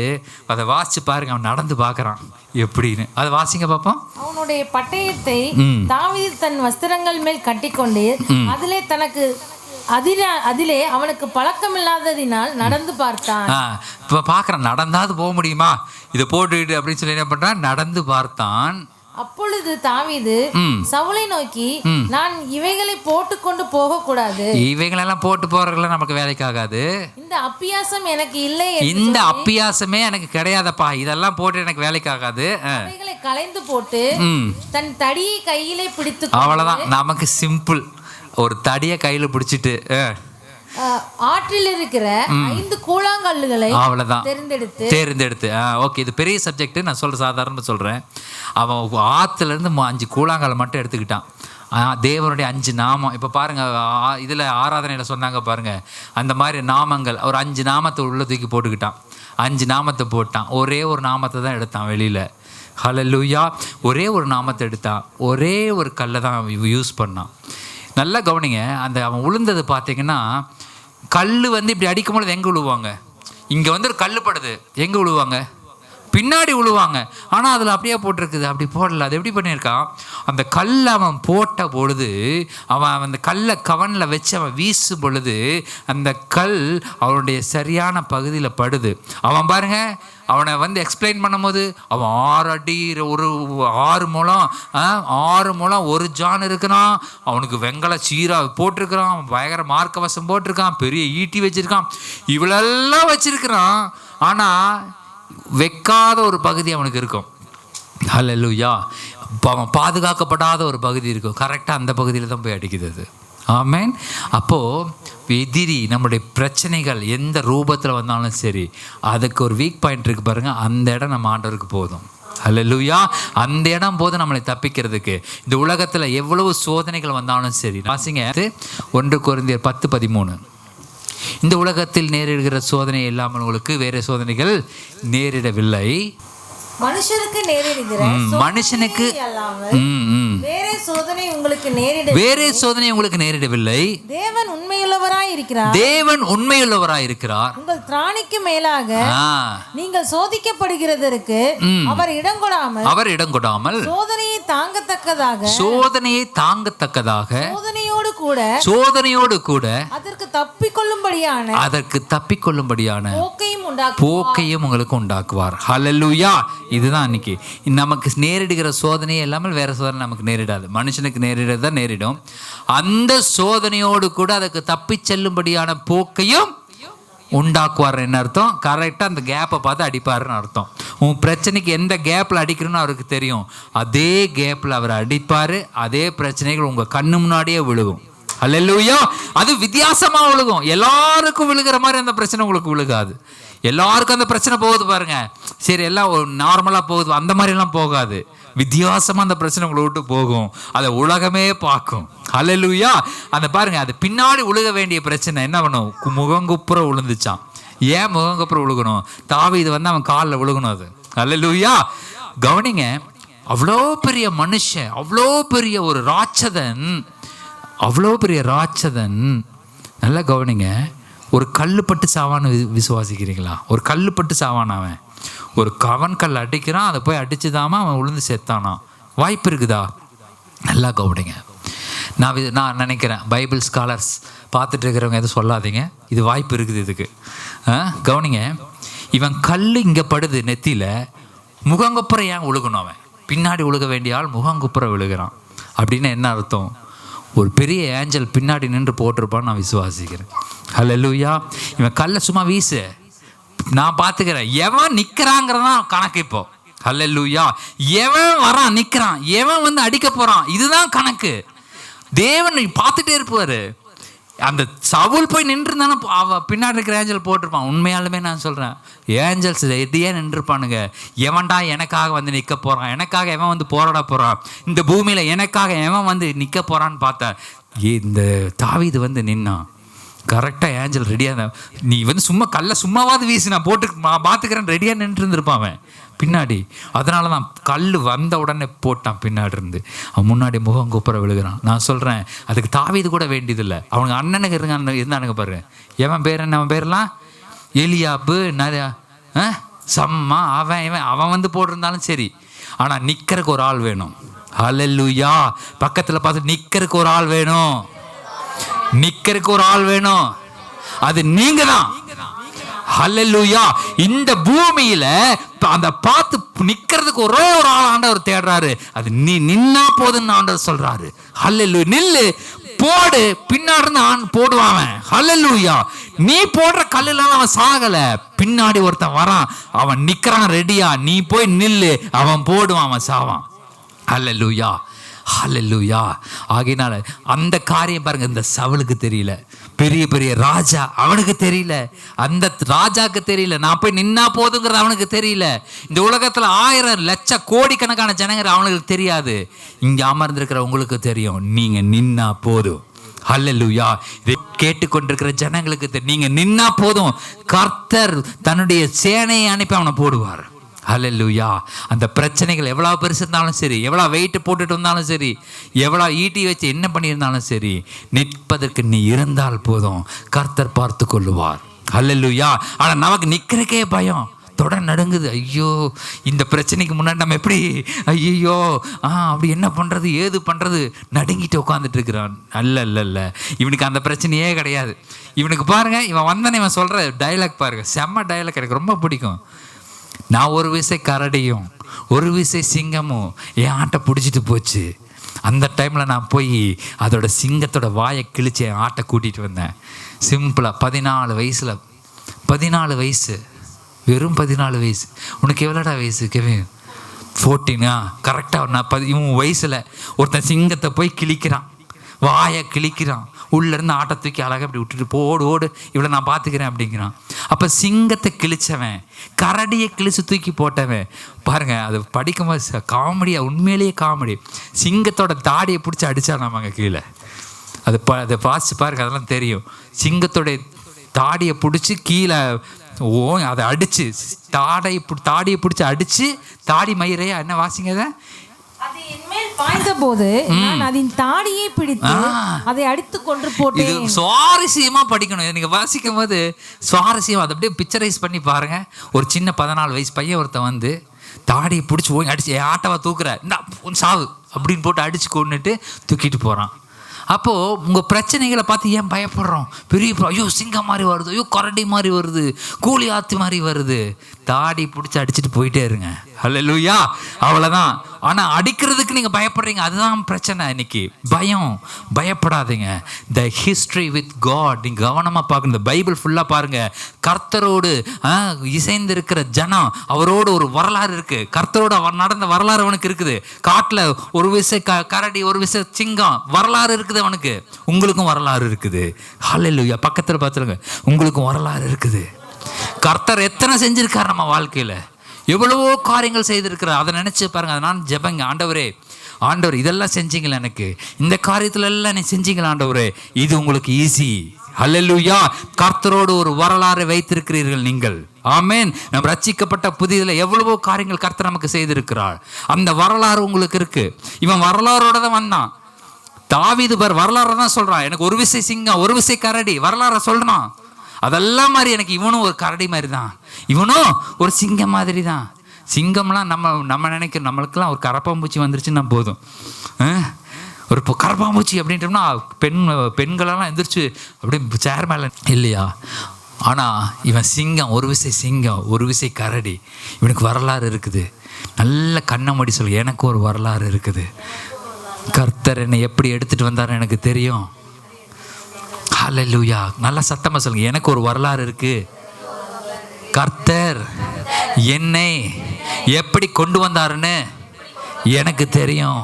A: அதை வாசிச்சு பாருங்க. அவன் நடந்து பார்க்குறான் எப்படின்னு. அதை வாசிங்க பார்ப்போம்.
B: அவனுடைய பட்டயத்தை தாவீது தன் வஸ்திரங்கள் மேல் கட்டிக்கொண்டு அதிலே அவனுக்கு பழக்கம் இல்லாததினால் நடந்து பார்த்தான்.
A: இப்போ பார்க்குறான், நடந்தாது போக முடியுமா இதை போட்டுக்கிட்டு அப்படின்னு சொல்லி என்ன பண்ணுறான்? நடந்து பார்த்தான்.
B: அப்பொழுது தாவீது சவுலை நோக்கி, நான் இவைகளை போட்டுக்கொண்டு போக கூடாது,
A: இவைகளெல்லாம் போட்டு போறதுலாம் நமக்கு வேலைக்காகாது,
B: இந்த அப்பியாசம் எனக்கு இல்லை,
A: இந்த அப்பியாசமே எனக்கு கிடையாதப்பா, இதெல்லாம் போட்டு எனக்கு வேலைக்காகாது,
B: இவைகளை களைந்து போட்டு தன் தடியை கையிலே பிடித்து,
A: அவ்வளவுதான். நமக்கு சிம்பிள், ஒரு தடியை கையில பிடிச்சிட்டு
B: ஆற்றில் இருக்கிற 5 கூழாங்கல்லுகளை அவ்வளவுதான்
A: தேர்ந்தெடுத்து ஓகே, இது பெரிய சப்ஜெக்ட், நான் சாதாரணமாக சொல்றேன். அவன் ஆத்துல இருந்து 5 கூழாங்கல்லை மட்டும் எடுத்துக்கிட்டான். தேவனுடைய 5 நாமம். இப்போ பாருங்க, இதில் ஆராதனையில் சொன்னாங்க பாருங்க, அந்த மாதிரி நாமங்கள் ஒரு 5 நாமத்தை உள்ள தூக்கி போட்டுக்கிட்டான். 5 நாமத்தை போட்டான். ஒரே ஒரு நாமத்தை தான் எடுத்தான் வெளியில். ஹல்லேலூயா. ஒரே ஒரு நாமத்தை எடுத்தான், ஒரே ஒரு கல்லை தான் யூஸ் பண்ணான். நல்லா கவனிங்க, அந்த அவன் உளுந்தது பார்த்தீங்கன்னா, கல் இப்படி அடிக்கும்பொழுது எங்கே விழுவாங்க? இங்கே ஒரு கல் படுது, எங்கே விழுவாங்க? பின்னாடி விழுவாங்க. ஆனால் அதில் அப்படியே போட்டிருக்குது, அப்படி போடல. அது எப்படி பண்ணியிருக்கான்? அந்த கல் அவன் போட்ட பொழுது, அவன் அந்த கல்லை கவனில் வச்சு அவன் வீசும் பொழுது அந்த கல் அவனுடைய சரியான பகுதியில் படுது. அவன் பாருங்க, அவனை எக்ஸ்பிளைன் பண்ணும்போது அவன் 6 அடி 6 முழம் 1 ஜான் இருக்கிறான். அவனுக்கு வெங்கல சீரா போட்டிருக்கிறான், பயங்கர மார்க்கவசம் போட்டிருக்கான், பெரிய ஈட்டி வச்சிருக்கான், இவ்வளெல்லாம் வச்சிருக்கிறான். ஆனால் வைக்காத ஒரு பகுதி அவனுக்கு இருக்கும். ஹல்லேலூயா. பாதுகாக்கப்படாத ஒரு பகுதி இருக்கும், கரெக்டாக அந்த பகுதியில் தான் போய் அடிக்குது அது. ஆமேன். அப்போது எதிரி நம்முடைய பிரச்சனைகள் எந்த ரூபத்தில் வந்தாலும் சரி, அதுக்கு ஒரு வீக் பாயிண்ட் இருக்குது பாருங்கள், அந்த இடம் நம்ம ஆண்டவருக்கு போதும். அல்லேலூயா. அந்த இடம் போது நம்மளை தப்பிக்கிறதுக்கு. இந்த உலகத்தில் எவ்வளவு சோதனைகள் வந்தாலும் சரி, வாசிங்க 1 கொரிந்தியர் 10:13. இந்த உலகத்தில் நேரிடுகிற சோதனை இல்லாமல் உங்களுக்கு வேற சோதனைகள் நேரிடவில்லை.
B: மனுஷனுக்கு நேரிடுகிற
A: மனுஷனுக்கு
B: வேற சோதனை உங்களுக்கு
A: நேரிடவில்லை.
B: தேவன் உண்மையுள்ளவராய் இருக்கிறார்.
A: தேவன் உண்மையுள்ளவராய் இருக்கிறார்.
B: உங்கள் திராணிக்கு மேலாக நீங்கள் சோதிக்கப்படுகிறதற்கு அவர் இடம் கொடாமல் சோதனையை தாங்கத்தக்கதாக
A: சோதனையோடு கூட
B: அதற்கு தப்பிக்கொள்ளும்படியான
A: போக்கையும் உங்களுக்கு உண்டாக்குவார். ஹல்லேலூயா. இதுதான் இன்னைக்கு நமக்கு நேரிடுகிற சோதனையே இல்லாமல் வேற சோதனை நமக்கு நேரிடாது. மனுஷனுக்கு நேரிடுறது தான் நேரிடும். அந்த சோதனையோடு கூட அதுக்கு தப்பி செல்லும்படியான போக்கையும் உண்டாக்குவார். என்ன அர்த்தம்? கரெக்டாக அந்த கேப்பை பார்த்து அடிப்பாருன்னு அர்த்தம். உன் பிரச்சனைக்கு எந்த கேப்பில் அடிக்கணும்னு அவருக்கு தெரியும். அதே கேப்பில் அவர் அடிப்பார். அதே பிரச்சனைகள் உங்கள் கண்ணு முன்னாடியே விழுகும். அல்லேலூயா. அது வித்தியாசமாக விழுகும். எல்லாருக்கும் விழுகிற மாதிரி அந்த பிரச்சனை உங்களுக்கு விழுகாது. எல்லாருக்கும் அந்த பிரச்சனை போகுது பாருங்க, சரி எல்லாம் நார்மலாக போகுது, அந்த மாதிரிலாம் போகாது. வித்தியாசமாக அந்த பிரச்சனை உங்களை விட்டு போகும். அதை உலகமே பார்க்கும். அல்லேலூயா. அந்த பாருங்க, அது பின்னாடி உழுக வேண்டிய பிரச்சனை என்ன பண்ணும்? முகங்குப்புற விழுந்துச்சான். ஏன் முகங்குப்புற விழுகணும்? தாவீது வந்து அவன் காலில் விழுகணும். அது அல்லேலூயா. கவனிங்க, அவ்வளோ பெரிய மனுஷன், அவ்வளோ பெரிய ஒரு ராட்சதன், நல்லா கவனிங்க. ஒரு கல்லுப்பட்டு சாவான்னு விசுவாசிக்கிறீங்களா? ஒரு கல்லுப்பட்டு சாவான் அவன். ஒரு கல் அடிக்கிறான், அதை போய் அடிச்சுதாமா அவன் விழுந்து செத்தானா? வாய்ப்பு இருக்குதா? நல்லா கவனிங்க. நான் நினைக்கிறேன், பைபிள் ஸ்காலர்ஸ் பார்த்துட்டு இருக்கிறவங்க எதுவும் சொல்லாதீங்க, இது வாய்ப்பு இருக்குது இதுக்கு. கவனிங்க, இவன் கல் இங்கே படுது நெத்தியில், முகங்குப்புற ஏன் விழுகணும்? அவன் பின்னாடி விழுக வேண்டிய ஆள் முகங்குப்புற விழுகிறான். அப்படின்னு என்ன அர்த்தம்? ஒரு பெரிய ஏஞ்சல் பின்னாடி நின்று போட்டிருப்பான்னு நான் விசுவாசிக்கிறேன். அல்லேலூயா. இவன் கல்லை சும்மா வீசு, நான் பார்த்துக்கிறேன். எவன் நிற்கிறாங்கிறதான் கணக்கு இப்போ. அல்லேலூயா. எவன் வரான், நிற்கிறான், எவன் வந்து அடிக்க போகிறான், இதுதான் கணக்கு. தேவன் பார்த்துட்டே இருப்பார். அந்த சவுல் போய் நின்றுருந்தானே பின்னாடி இருக்கிற ஏஞ்சல் போட்டிருப்பான். உண்மையாலுமே நான் சொல்கிறேன், ஏஞ்சல்ஸ் எதையே நின்றுருப்பானுங்க. எவன்டா எனக்காக வந்து நிற்க போகிறான், எனக்காக எவன் வந்து போராட போகிறான், இந்த பூமியில் எனக்காக எவன் வந்து நிற்க போகிறான்னு பார்த்தேன். இந்த தாவீது வந்து நின்னான். கரெக்டாக ஏஞ்சல் ரெடியாக, நீ வந்து சும்மா கல்லை சும்மாவாது வீசி நான் பார்த்துக்கிறேன் ரெடியாக நின்று இருந்திருப்பான் பின்னாடி. அதனால தான் கல் வந்த உடனே போட்டான் பின்னாடி இருந்து. அவன் முன்னாடி முகம் கூப்புற விழுகிறான். நான் சொல்கிறேன், அதுக்கு தாவீது கூட வேண்டியதில்லை. அவனுக்கு அண்ணனுக்கு இருந்தானுங்க பாரு. எவன் பேர் என்ன? அவன் பேரெல்லாம் எலியாப்பு, நிறையா சம்மா, அவன் வந்து போட்டிருந்தாலும் சரி. ஆனால் நிற்கிறதுக்கு ஒரு ஆள் வேணும். அல்லேலூயா. பக்கத்தில் பார்த்து நிற்கிறதுக்கு ஒரு ஆள் வேணும். அது நீங்க தான். அல்லேலூயா. இந்த பூமியில அந்த பார்த்து நிக்கிறதுக்கு ஒரே ஒரு ஆள் ஆண்டவர் தேடுறாரு. அது நீ நின்னா போதுன்னு ஆண்டவர் சொல்றாரு. அல்லேலூயா. நில்லு, போடு, பின்னாடி இருந்து போடுவான். அல்லேலூயா. நீ போடுற கல்லுல அவன் சாகல, பின்னாடி ஒருத்தன் வரான், அவன் நிக்கிறான் ரெடியா. நீ போய் நில்லு, அவன் போடுவான், அவன் சாவான். அல்லேலூயா. ஹல்லேலூயா. ஆகையினால அந்த காரியம் பாருங்க, இந்த சவுலுக்கு தெரியல. பெரிய பெரிய ராஜா அவனுக்கு தெரியல, அந்த ராஜாக்கு தெரியல. நான் போய் நின்னா போதுங்கிறது அவனுக்கு தெரியல. இந்த உலகத்துல 1000 லட்சம் கோடிக்கணக்கான ஜனங்கள் அவனுக்கு தெரியாது. இங்க அமர்ந்திருக்கிற உங்களுக்கு தெரியும், நீங்க நின்னா போதும். ஹல்லேலூயா. இதை கேட்டுக்கொண்டிருக்கிற ஜனங்களுக்கு நீங்க நின்னா போதும், கர்த்தர் தன்னுடைய சேனையை அனுப்பி அவனை போடுவார். ஹல்லேலூயா. அந்த பிரச்சனைகள் எவ்வளோ பெருசு இருந்தாலும் சரி, எவ்வளோ வெயிட்டு போட்டுட்டு இருந்தாலும் சரி, எவ்வளோ ஈட்டி வச்சு என்ன பண்ணியிருந்தாலும் சரி, நிற்பதற்கு நீ இருந்தால் போதும், கர்த்தர் பார்த்து கொள்ளுவார். ஹல்லேலூயா. ஆனால் நமக்கு நிற்கிறக்கே பயம், தொட நடுங்குது. ஐயோ, இந்த பிரச்சனைக்கு முன்னாடி நம்ம எப்படி, ஐயோ அப்படி என்ன பண்ணுறது, ஏது பண்ணுறது, நடுங்கிட்டு உட்காந்துட்டு இருக்கிறான். அல்ல, இவனுக்கு அந்த பிரச்சனையே கிடையாது. இவனுக்கு பாருங்க, இவன் வந்தானே இவன் சொல்கிற டைலாக் பாருங்க, செம்ம டைலாக், எனக்கு ரொம்ப பிடிக்கும். நான் ஒரு விசை கரடியும் ஒரு விசை சிங்கமும் என் ஆட்டை பிடிச்சிட்டு போச்சு. அந்த டைமில் நான் போய் அதோட சிங்கத்தோட வாயை கிழிச்சு என் ஆட்டை கூட்டிகிட்டு வந்தேன். சிம்பிளாக 14 வயசில், 14 வயசு, வெறும் 14 வயசு. உனக்கு எவ்வளோடா வயசு கெவின்? 14 கரெக்டாக நான் இவன் வயசில் ஒருத்தன் சிங்கத்தை போய் கிழிக்கிறான், வாயை கிழிக்கிறான், உள்ளேருந்து ஆட்டை தூக்கி அழகாக அப்படி விட்டுட்டு ஓடு இவ்வளோ நான் பார்த்துக்கிறேன் அப்படிங்கிறான். அப்போ சிங்கத்தை கிழிச்சவன், கரடியை கிழிச்சு தூக்கி போட்டவன் பாருங்கள், அது படிக்கும்போது காமெடியாக, உண்மையிலேயே காமெடி. சிங்கத்தோட தாடியை பிடிச்சி அடித்தா நாமங்க கீழே, அதை வாசிச்சு பாருங்க, அதெல்லாம் தெரியும். சிங்கத்தோடைய தாடியை பிடிச்சி கீழே அதை அடித்து தாடியை பிடிச்சி அடித்து தாடி மயிரையா என்ன வாசிங்க
B: அது என்மேல் பாய்ந்த போது நான் அதன் தாடியை பிடித்து அதை அடித்து கொன்று போட்டேன்.
A: இது சுவாரஸ்யமா படிக்கணும். நீங்க வாசிக்கும் போது சுவாரஸ்யம், அதை அப்படியே பிக்சரைஸ் பண்ணி பாருங்க. ஒரு சின்ன 14 வயசு பையன் ஒருத்தன் வந்து தாடியை பிடிச்சி போய் அடிச்சு ஆட்டவா தூக்குற சாவு அப்படின்னு போட்டு அடிச்சு கொண்டுட்டு தூக்கிட்டு போறான். அப்போது உங்கள் பிரச்சனைகளை பார்த்து ஏன் பயப்படுறோம்? பெரிய ஐயோ சிங்கம் மாதிரி வருது, ஐயோ கரடி மாதிரி வருது, கூலி ஆத்து மாதிரி வருது, தாடி பிடிச்சி அடிச்சுட்டு போயிட்டே இருங்க. ஹல்லேலூயா, அவ்வளோதான். ஆனால் அடிக்கிறதுக்கு நீங்கள் பயப்படுறீங்க, அதுதான் பிரச்சனை. இன்னைக்கு பயப்படாதீங்க. த ஹிஸ்ட்ரி வித் காட் நீங்கள் கவனமாக பார்க்கணும். இந்த பைபிள் ஃபுல்லாக பாருங்கள். கர்த்தரோடு இசைந்திருக்கிற ஜனம், அவரோடு ஒரு வரலாறு இருக்குது. கர்த்தரோடு அவர் நடந்த வரலாறு அவனுக்கு இருக்குது. காட்டில் ஒரு விசை கரடி, ஒரு விசை சிங்கம், வரலாறு இருக்குது அவனுக்கு. உங்களுக்கும் வரலாறு இருக்குது. ஹல்லேலூயா, பக்கத்தில் பார்த்துருங்க, உங்களுக்கும் வரலாறு இருக்குது. கர்த்தர் எத்தனை செஞ்சிருக்கார் நம்ம வாழ்க்கையில், எவ்வளவோ காரியங்கள் செய்திருக்கிறார். அதை நினச்சி பாருங்கள். அதை நான் ஜெபங்க, ஆண்டவர் இதெல்லாம் செஞ்சீங்களா, எனக்கு இந்த காரியத்துல எல்லாம் நீ செஞ்சீங்களா ஆண்டவரே, இது உங்களுக்கு ஈஸி. ஹல்லேலூயா, கர்த்தரோடு ஒரு வரலாறு வைத்திருக்கிறீர்கள் நீங்கள். ஆமேன். நம்ம ரட்சிக்கப்பட்ட புதியதில் எவ்வளவோ காரியங்கள் கர்த்தர் நமக்கு செய்திருக்கிறார். அந்த வரலாறு உங்களுக்கு இருக்கு. இவன் வரலாறோட தான் வந்தான். தாவீது வரலாறு தான் சொல்றான். எனக்கு ஒரு விசை சிங்கம், ஒரு விசை கரடி, வரலாற சொல்றான். அதெல்லாம் மாதிரி எனக்கு இவனும் ஒரு கரடி மாதிரி தான், இவனும் ஒரு சிங்கம் மாதிரி தான். சிங்கம்லாம் நம்ம நினைக்கிறோம், நம்மளுக்கெல்லாம் ஒரு கரப்பாம்பூச்சி வந்துருச்சுன்னா போதும், ஒரு கரப்பாம்பூச்சி அப்படின்ட்டோம்னா பெண்களெல்லாம் எந்திரிச்சு அப்படியே சேர் மேலே இல்லையா. ஆனால் இவன் சிங்கம், ஒரு விசை சிங்கம், ஒரு விசை கரடி. இவனுக்கு வரலாறு இருக்குது. நல்ல கண்ணை மூடி சொல்லு, எனக்கு ஒரு வரலாறு இருக்குது. கர்த்தர் என்னை எப்படி எடுத்துகிட்டு வந்தார் எனக்கு தெரியும். ஹல்லேலூயா, நல்லா சத்தமாக சொல்லுங்க, எனக்கு ஒரு வரலாறு இருக்கு. கர்த்தர் என்னை எப்படி கொண்டு வந்தாருன்னு எனக்கு தெரியும்.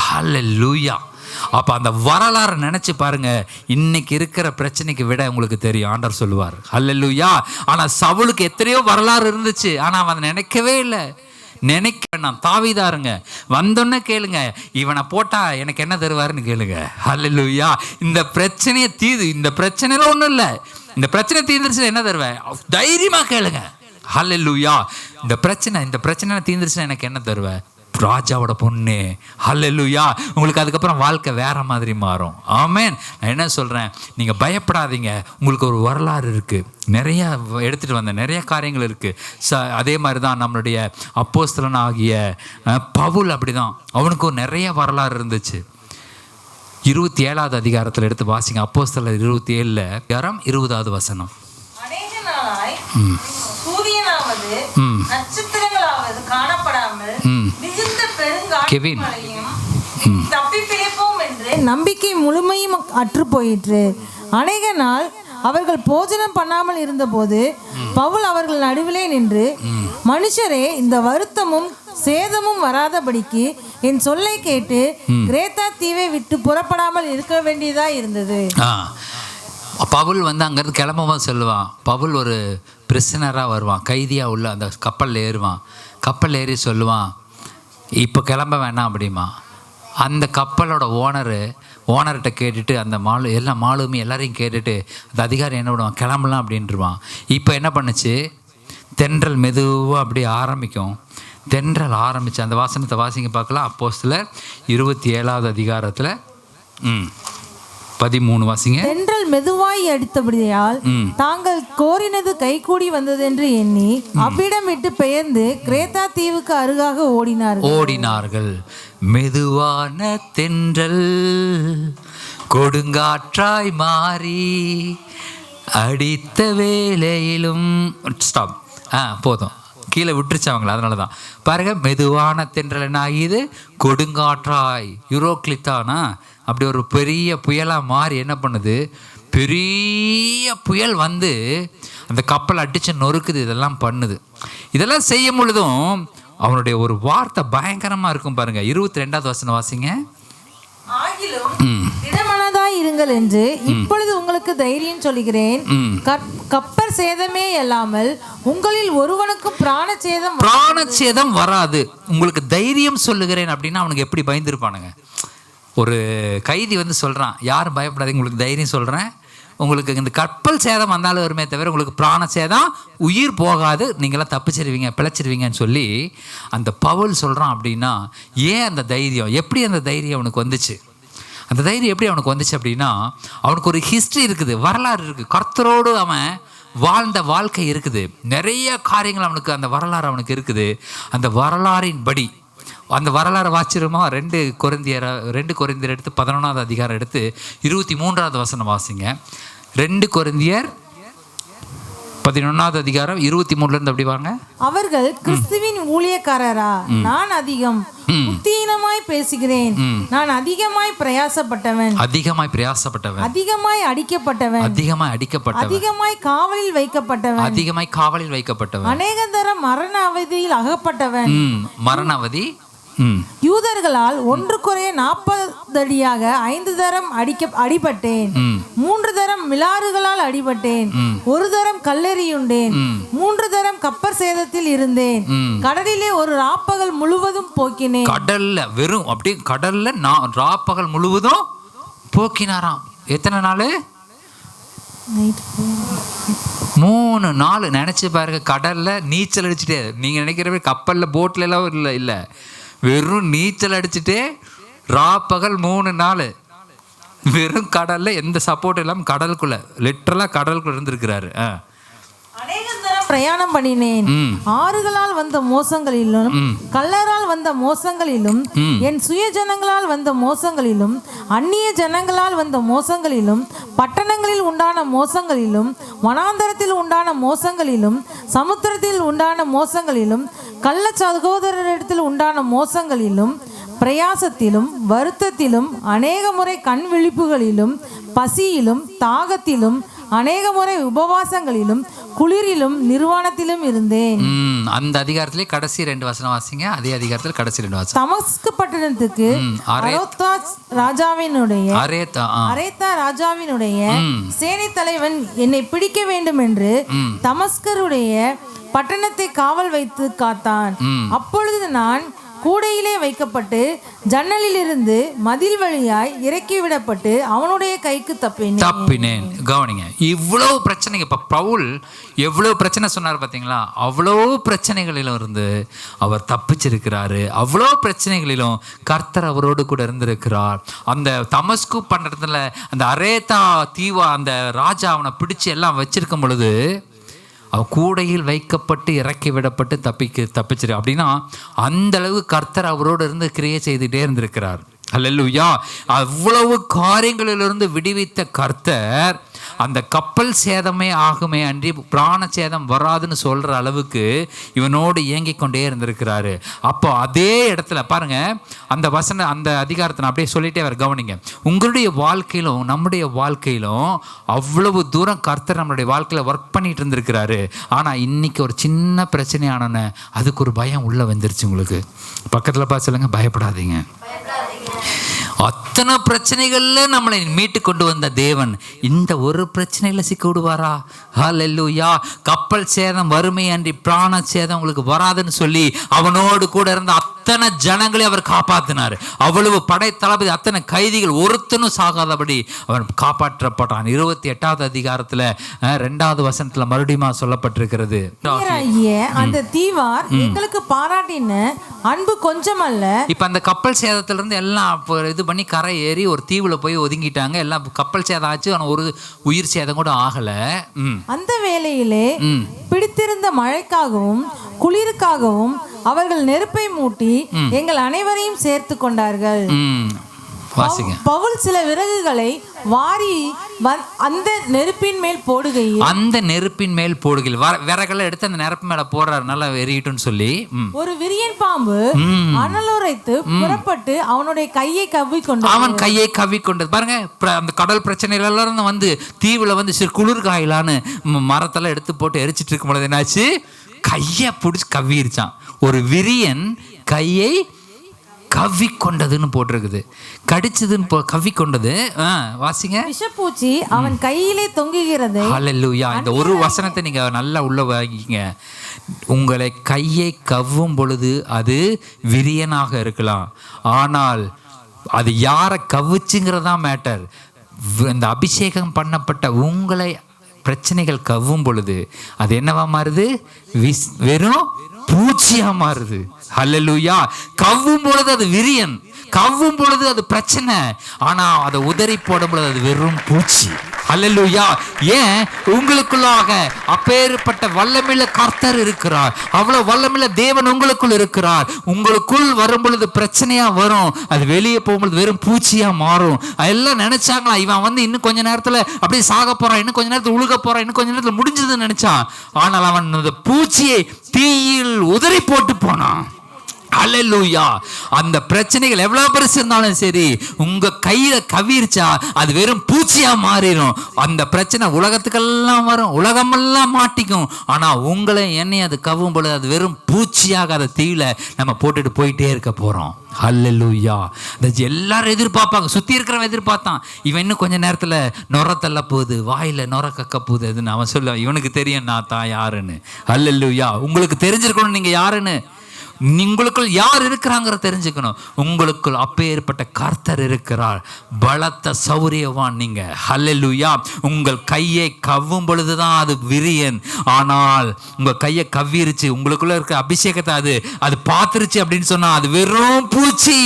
A: ஹல்லேலூயா. அப்போ அந்த வரலாறை நினச்சி பாருங்க, இன்னைக்கு இருக்கிற பிரச்சனைக்கு விட உங்களுக்கு தெரியும், ஆண்டவர் சொல்லுவார். ஹல்லேலூயா. ஆனால் சவுலுக்கு எத்தனையோ வரலாறு இருந்துச்சு, ஆனால் அவன் நினைக்கவே இல்லை. நினைக்க வேண்டாம், தாவீதாருங்க வந்தோன்னே கேளுங்க, இவனை போட்டா எனக்கு என்ன தருவாருன்னு கேளுங்க. ஹல்லேலூயா. இந்த பிரச்சனையை இந்த பிரச்சனையில ஒன்றும் இல்லை, இந்த பிரச்சனை தீர்ந்துருச்சுன்னா என்ன தருவேன் தைரியமா கேளுங்க. ஹல்லேலூயா. இந்த பிரச்சனை தீர்ந்துருச்சுன்னா எனக்கு என்ன தருவேன்? ராஜாவோட பொண்ணு. ஹல்லேலூயா. உங்களுக்கு அதுக்கப்புறம் வாழ்க்கை வேற மாதிரி மாறும். ஆமேன். நான் என்ன சொல்கிறேன், நீங்கள் பயப்படாதீங்க. உங்களுக்கு ஒரு வரலாறு இருக்குது, நிறையா எடுத்துகிட்டு வந்த நிறைய காரியங்கள் இருக்குது. அதே மாதிரி தான் நம்மளுடைய அப்போஸ்தலன் ஆகிய பவுல் அப்படி தான், அவனுக்கும் நிறைய வரலாறு இருந்துச்சு. 27வது அதிகாரத்தில் எடுத்து வாசிங்க. அப்போஸ்தலர் 27 20வது வசனம்.
B: நட்சத்திரங்களாவது காணப்படாமல் மிகுந்த பெருங்காற்றையும் தப்பி பிழைப்போம் என்று நம்பிக்கை முழுமையும் அற்று போயிற்று. அநேக நாள் அவர்கள் போஜனம் பண்ணாமல் இருந்தபோது பவுல் அவர்கள் நடுவிலே நின்று, மனுஷரே, இந்த வருத்தமும் சேதமும் வராதபடிக்கு என் சொல்லை கேட்டு கிரேத்தா தீவை விட்டு புறப்படாமல் இருக்க வேண்டியதா இருந்தது.
A: பவுல் வந்து அங்கேருந்து கிளம்பவும் சொல்லுவான். பவுல் ஒரு பிரிசனராக வருவான், கைதியாக உள்ள அந்த கப்பலில் ஏறுவான். கப்பல் ஏறி சொல்லுவான், இப்போ கிளம்ப வேண்டாம் அப்படிமா. அந்த கப்பலோட ஓனர்கிட்ட கேட்டுட்டு, அந்த எல்லா மாலுமே எல்லாரையும் கேட்டுட்டு அந்த அதிகாரி என்ன விடுவான், கிளம்பலாம் அப்படின்ட்டுருவான். இப்போ என்ன பண்ணுச்சு, தென்றல் மெதுவாக அப்படியே ஆரம்பிக்கும். தென்றல் ஆரம்பித்து அந்த வாசனத்தை வாசிங்க பார்க்கலாம். அப்போஸ்தலர் 27வது அதிகாரத்தில் 13 வாசிங்க.
B: தென்றல் மெதுவாய் அடித்தபடியால் தாங்கள் கோரினது கைகூடி வந்தது என்று எண்ணி அவ்விடம் விட்டு பெயர்ந்து கிரேத்தா தீவுக்கு அருகாக ஓடினார்கள்.
A: மெதுவான தென்றல் கொடுங்காற்றாய் மாறி அடித்த வேளையிலும் ஸ்டாப் போதும், கீழே விட்டுருச்சு அவங்கள. அதனால தான் பாருங்க, மெதுவான தென்றல் என்ன ஆகியது, கொடுங்காற்றாய், யூரோக்ளித்தானா அப்படி ஒரு பெரிய புயலாக மாறி என்ன பண்ணுது, பெரிய புயல் வந்து அந்த கப்பல் அடித்து நொறுக்குது, இதெல்லாம் பண்ணுது. இதெல்லாம் செய்யும் பொழுதும் அவனுடைய ஒரு வார்த்தை பயங்கரமா இருக்கும் பாருங்க. 22வது வசனம் வாசிங்க.
B: ஆகிலும் திடமனதாய் இருங்கள் என்று இப்பொழுது உங்களுக்கு தைரியம் சொல்கிறேன். கப்பர் சேதமே அல்லாமல் உங்களில் ஒருவனுக்கும் பிராணச்சேதம் வராது.
A: உங்களுக்கு தைரியம் சொல்லுகிறேன் அப்படின்னா அவனுக்கு எப்படி பயந்துருப்பானுங்க. ஒரு கைதி வந்து சொல்றான், யாரும் பயப்படாதீங்க, உங்களுக்கு தைரியம் சொல்றேன், உங்களுக்கு இந்த கப்பல் சேதம் வந்தாலும் வருமே தவிர உங்களுக்கு பிராண சேதம், உயிர் போகாது, நீங்களாம் தப்பிச்சிருவீங்க, பிழைச்சிருவீங்கன்னு சொல்லி அந்த பவுல் சொல்கிறான். அப்படின்னா ஏன் அந்த தைரியம், எப்படி அந்த தைரியம் அவனுக்கு வந்துச்சு? அந்த தைரியம் எப்படி அவனுக்கு வந்துச்சு அப்படின்னா, அவனுக்கு ஒரு ஹிஸ்ட்ரி இருக்குது, வரலாறு இருக்குது, கர்த்தரோடு அவன் வாழ்ந்த வாழ்க்கை இருக்குது, நிறைய காரியங்கள் அவனுக்கு அந்த வரலாறு அவனுக்கு இருக்குது. அந்த வரலாறின் படி அந்த வரலாறு வாச்சிருமா? 2 கொரிந்தியர் எடுத்து 11வது அதிகாரம் எடுத்து 23வது வசனம் வாசிங்க. 2 கொரிந்தியர் 11வது அதிகாரம் 23 அப்படி வாங்க.
B: அவர்கள் கிறிஸ்துவின் ஊழியக்காரரா? நான் அதிகம் புத்தீனமாய் பேசுகிறேன். நான் அதிகமாய் பிரயாசப்பட்டவன், அதிகமாய் அடிக்கப்பட்டவன், அதிகமாய் காவலில் வைக்கப்பட்டவன், அநேக தரம் மரண அவதியில் அகப்பட்டவன்.
A: மரண அவதி
B: யூதர்களால் 1 குறைய 40 அடியாக 5 தரம் அடிபட்டேன். 3 தரம் மிலாறுகளால் அடிபட்டேன். 1 தரம் கல்லெறியுண்டேன். 3 தரம் கப்பர் சேதத்தில் இருந்தேன். கடலிலே ஒரு ராப்பகல் முழுவதும் போக்கினேன்.
A: கடல்ல வெறும் அப்படி கடல்ல ராப்பகல் முழுவதும் போக்கினாராம். எத்தனை நாள்? 3 நாள். நினைச்சு பாருங்க, கடல்ல நீச்சல் அடிச்சுட்டே, நீங்க நினைக்கிறவே கப்பல்ல போட்ல எல்லாம் இல்லை, வெறும் நீச்சல் அடிச்சுட்டே ராப்பகல் 3 நாள் வெறும் கடல்ல, எந்த சப்போர்ட் இல்லாம கடலுக்குள்ள, லிட்டரலா கடலுக்குள்ள இருந்திருக்கிறாரு.
B: பிரயாணம் பண்ணினேன். ஆறுகளால் வந்த மோசங்களிலும், கல்லரால் வந்த மோசங்களிலும், என் சுய ஜனங்களால் வந்த மோசங்களிலும், அந்நிய ஜனங்களால் வந்த மோசங்களிலும், பட்டணங்களில் உண்டான மோசங்களிலும், வனாந்தரத்தில் உண்டான மோசங்களிலும், சமுத்திரத்தில் உண்டான மோசங்களிலும், கள்ள சகோதரரிடத்தில் உண்டான மோசங்களிலும், பிரயாசத்திலும், வருத்தத்திலும், அநேக முறை கண் விழிப்புகளிலும், பசியிலும், தாகத்திலும், அநேக முறை உபவாசங்களிலும், குளிரிலும், நிர்வாணத்திலும் இருந்தேன்.
A: அந்த அதிகாரத்திலே கடைசி 2 வசனம் வாசிங்க. அதே அதிகாரத்தில் கடைசி 2 வசனம்.
B: தமஸ்கு பட்டணத்துக்கு அரேத்தா ராஜாவினுடைய சேனை தலைவன் என்னை பிடிக்க வேண்டும் என்று தமஸ்கருடைய பட்டணத்தை காவல் வைத்து காத்தான். அப்பொழுது நான் கூடையிலே வைக்கப்பட்டு ஜன்னலிலிருந்து மதில் வழியாய் இறக்கி விடப்பட்டு அவனுடைய கைக்கு தப்பினேன்.
A: கவனிங்க, இவ்வளவு பிரச்சனைங்க. இப்ப பவுல் எவ்வளவு பிரச்சனை சொன்னார் பார்த்தீங்களா? அவ்வளோ பிரச்சனைகளிலும் இருந்து அவர் தப்பிச்சிருக்கிறாரு. அவ்வளோ பிரச்சனைகளிலும் கர்த்தர் அவரோடு கூட இருந்திருக்கிறார். அந்த தமஸ்கு பண்றதுல அந்த அரேத்தா தீவா அந்த ராஜா அவனை பிடிச்சு எல்லாம் வச்சிருக்கும் பொழுது அவ கூடையில் வைக்கப்பட்டு இறக்கி விடப்பட்டு தப்பிச்சிரு அப்படின்னா அந்த அளவு கர்த்தர் அவரோடு இருந்து கிரியை செய்துட்டே இருந்திருக்கிறார். அல்லேலூயா. அவ்வளவு காரியங்களிலிருந்து விடுவித்த கர்த்தர் அந்த கப்பல் சேதமே ஆகுமே அன்றி பிராண சேதம் வராதுன்னு சொல்ற அளவுக்கு இவனோடு இயங்கிக் கொண்டே இருந்திருக்கிறாரு. அப்போ அதே இடத்துல பாருங்க, அந்த வசன அந்த அதிகாரத்தை நான் அப்படியே சொல்லிட்டே வர கவனிங்க. உங்களுடைய வாழ்க்கையிலும் நம்முடைய வாழ்க்கையிலும் அவ்வளவு தூரம் கர்த்தர் நம்மளுடைய வாழ்க்கையில ஒர்க் பண்ணிட்டு இருந்திருக்கிறாரு. ஆனா இன்னைக்கு ஒரு சின்ன பிரச்சனையானோன்னு அதுக்கு ஒரு பயம் உள்ள வந்துருச்சு. உங்களுக்கு பக்கத்துல பார்த்து சொல்லுங்க, பயப்படாதீங்க. அத்தனை பிரச்சனைகள்ல நம்மளை மீட்டு கொண்டு வந்த தேவன் இந்த ஒரு பிரச்சனையில சிக்க விடுவாரா? ஹல்லேலூயா. கப்பல் சேதம் வறுமை அன்றி பிராண சேதம் உங்களுக்கு வராதுன்னு சொல்லி அவனோடு கூட இருந்த அத்தனை ஜனங்களை அவர் காப்பாத்தினார். அவ்வளவு படை தளபதி, அத்தனை கைதிகள் ஒருத்தனும் சாகாதபடி அவன் காப்பாற்றப்பட்டான். 28வது அதிகாரத்துல 2வது வசனத்துல மறுபடியும் சொல்லப்பட்டிருக்கிறது.
B: அந்த தீவார் எங்களுக்கு பாராட்டின அன்பு கொஞ்சம் அல்ல.
A: இப்ப அந்த கப்பல் சேதத்துல இருந்து எல்லாம் இது பண்ணி கரை ஏறி ஒரு தீவுல போய் ஒதுங்கிட்டாங்க. எல்லாம் கப்பல் சேதம் ஆச்சு, ஆனா ஒரு உயிர் சேதம் கூட ஆகல.
B: அந்த வேளையிலே பிடித்திருந்த மழைக்காகவும் குளிருக்காகவும் அவர்கள் நெருப்பை மூட்டி எங்கள் அனைவரையும் சேர்த்து கொண்டார்கள். பவுல் சில விறகுகளை வாரி அந்த நெருப்பின் மேல் போடுகையில் விறகுகளை எடுத்து அந்த நெருப்பு மேல போடுறாரு, நல்லா எரியட்டும்னு சொல்லி ஒரு விரியன் பாம்பு அனலுரைத்து புறப்பட்டு அவனுடைய கையை கவ்விக்கொண்டது. பாருங்க, அந்த கடல் பிரச்சனையில எல்லாம் வந்து தீவுல வந்து சிறு குளிர் காயிலான்னு மரத்தெல்லாம் எடுத்து போட்டு எரிச்சிட்டு இருக்கும் பொழுது என்னாச்சு?
A: கையை பிடிச்சி கவ்விருச்சான். ஒரு விரியன் கையை கவ்வி கொண்டதுன்னு போட்டிருக்குது. கடிச்சதுன்னு கவ்வி கொண்டது. வாசிங்க.
B: விஷப்பூச்சி அவன் கையிலே தொங்குகிறது.
A: ஹல்லேலூயா. இந்த ஒரு வசனத்தை நீங்க நல்லா உள்ள வாங்கிங்க. உங்களை கையை கவ்வும் பொழுது அது விரியனாக இருக்கலாம், ஆனால் அது யாரை கவ்வுச்சுங்கிறதா மேட்டர். இந்த அபிஷேகம் பண்ணப்பட்ட உங்களை பிரச்சனைகள் கவ்வும் பொழுது அது என்னவா மாறுது? வெறும் பூச்சியா மாறுது. ஹல்லேலூயா. கவ்வும் பொழுது அது விரியன், கவ்வும் பொழுது அது பிரச்சனை, ஆனா அதை உதறி போடும் பொழுது அது வெறும் பூச்சி. ஹல்லேலூயா. ஏன்? உங்களுக்குள்ளாக அப்பேற்பட்ட வல்லமையுள்ள கர்த்தர் இருக்கிறார். அவ்வளவு வல்லமையுள்ள தேவன் உங்களுக்குள் இருக்கிறார். உங்களுக்குள் வரும் பொழுது பிரச்சனையா வரும், அது வெளியே போகும்பொழுது வெறும் பூச்சியா மாறும். எல்லாம் நினைச்சாங்களா, இவன் இன்னும் கொஞ்ச நேரத்துல அப்படியே சாக போறான், இன்னும் கொஞ்ச நேரத்துல உழுக போறான், இன்னும் கொஞ்ச நேரத்துல முடிஞ்சதுன்னு நினைச்சான். ஆனால் அவன் அந்த பூச்சியை தீயில் உதறி போட்டு போனான். ஹல்லேலூயா. அந்த பிரச்சனைகள் எவ்வளவு பெருசு இருந்தாலும் சரி, உங்க கையில கவிர்ச்சா அது வெறும் பூச்சியா மாறிடும். அந்த பிரச்சனை உலகத்துக்கெல்லாம் வரும், உலகமெல்லாம் மாட்டிக்கும், ஆனா உங்களை என்னை அது கவ்வும் பொழுது அது வெறும் பூச்சியாக அதை தீயில நம்ம போட்டுட்டு போயிட்டே இருக்க போறோம். ஹல்லேலூயா. எல்லாரும் எதிர்பார்ப்பாங்க, சுத்தி இருக்கிறவன் எதிர்பார்த்தான், இவன் இன்னும் கொஞ்ச நேரத்துல நொர தள்ள போகுது, வாயில நொர கக்க போகுது அதுன்னு அவன் சொல்ல. இவனுக்கு தெரியும் நான் தான் யாருன்னு. ஹல்லேலூயா. உங்களுக்கு தெரிஞ்சிருக்கணும் நீங்க யாருன்னு. உங்களுக்குள் யார் இருக்கிறாங்கிற தெரிஞ்சுக்கணும். உங்களுக்குள் அப்பேற்பட்ட கர்த்தர் இருக்கிறார், பலத்த சௌரியவான் நீங்க. ஹல்லேலூயா. உங்கள் கையை கவ்வும் பொழுதுதான் அது விரியன், ஆனால் உங்க கையை கவ்விருச்சு, உங்களுக்குள்ள இருக்க அபிஷேகத்தை அது பார்த்துருச்சு அப்படின்னு சொன்னா அது வெறும் பூச்சி.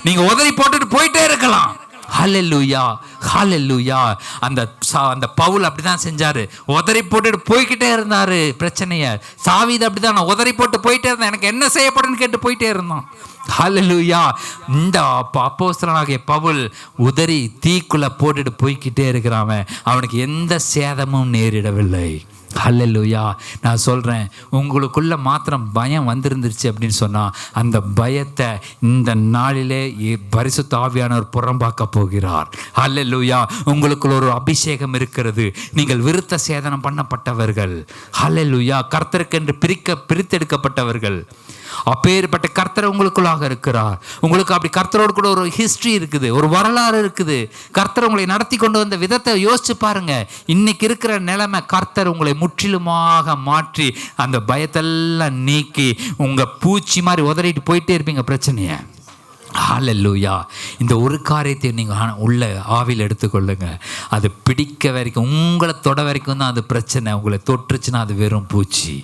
A: நீங்க உதறி போட்டுட்டு போயிட்டே இருக்கலாம். ஹல்லேலூயா. ஹல்லேலூயா. அந்த பவுல் அப்படிதான் செஞ்சாரு, உதறி போட்டுட்டு போய்கிட்டே இருந்தாரு பிரச்சனைய. தாவீது அப்படிதான், நான் உதறி போட்டு போயிட்டே இருந்தேன், எனக்கு என்ன செய்யப்படுன்னு கேட்டு போயிட்டே இருந்தான். ஹல்லேலூயா. இந்த அப்போஸ்தலனாகிய பவுல் உதறி தீக்குள்ள போட்டுட்டு போய்கிட்டே இருக்கிறான், அவனுக்கு எந்த சேதமும் நேரிடவில்லை. ஹல்லேலூயா. நான் சொல்கிறேன், உங்களுக்குள்ள மாத்திரம் பயம் வந்திருந்துருச்சு அப்படின்னு சொன்னால் அந்த பயத்தை இந்த நாளிலே பரிசுத்த ஆவியானவர் புறம்பாக்க போகிறார். ஹல்லேலூயா. உங்களுக்குள்ள ஒரு அபிஷேகம் இருக்கிறது, நீங்கள் விருத்த சேதனம் பண்ணப்பட்டவர்கள். ஹல்லேலூயா. கர்த்தருக்கென்று பிரித்தெடுக்கப்பட்டவர்கள். அப்பேற்பட்ட கர்த்தர் உங்களுக்குள்ளாக இருக்கிறார். உங்களுக்கு அப்படி கர்த்தரோடு கூட ஒரு ஹிஸ்டரி இருக்குது, ஒரு வரலாறு இருக்குது. கர்த்தர் உங்களை நடத்தி கொண்டு வந்த விதத்தை யோசிச்சு பாருங்க. இன்னைக்கு இருக்கிற நிலைமை கர்த்தர் உங்களை முற்றிலுமாக மாற்றி அந்த பயத்தெல்லாம் நீக்கி உங்க பூச்சி மாதிரி உதறிட்டு போயிட்டே இருப்பீங்க பிரச்சனையை. ஹல்லேலூயா. இந்த ஒரு காரியத்தை நீங்கள் உள்ள ஆவியில் எடுத்துக்கொள்ளுங்க. அது பிடிக்க வரைக்கும், உங்களை தொட வரைக்கும் தான் அது பிரச்சனை. உங்களை தொற்றுச்சுன்னா அது வெறும் பூச்சி.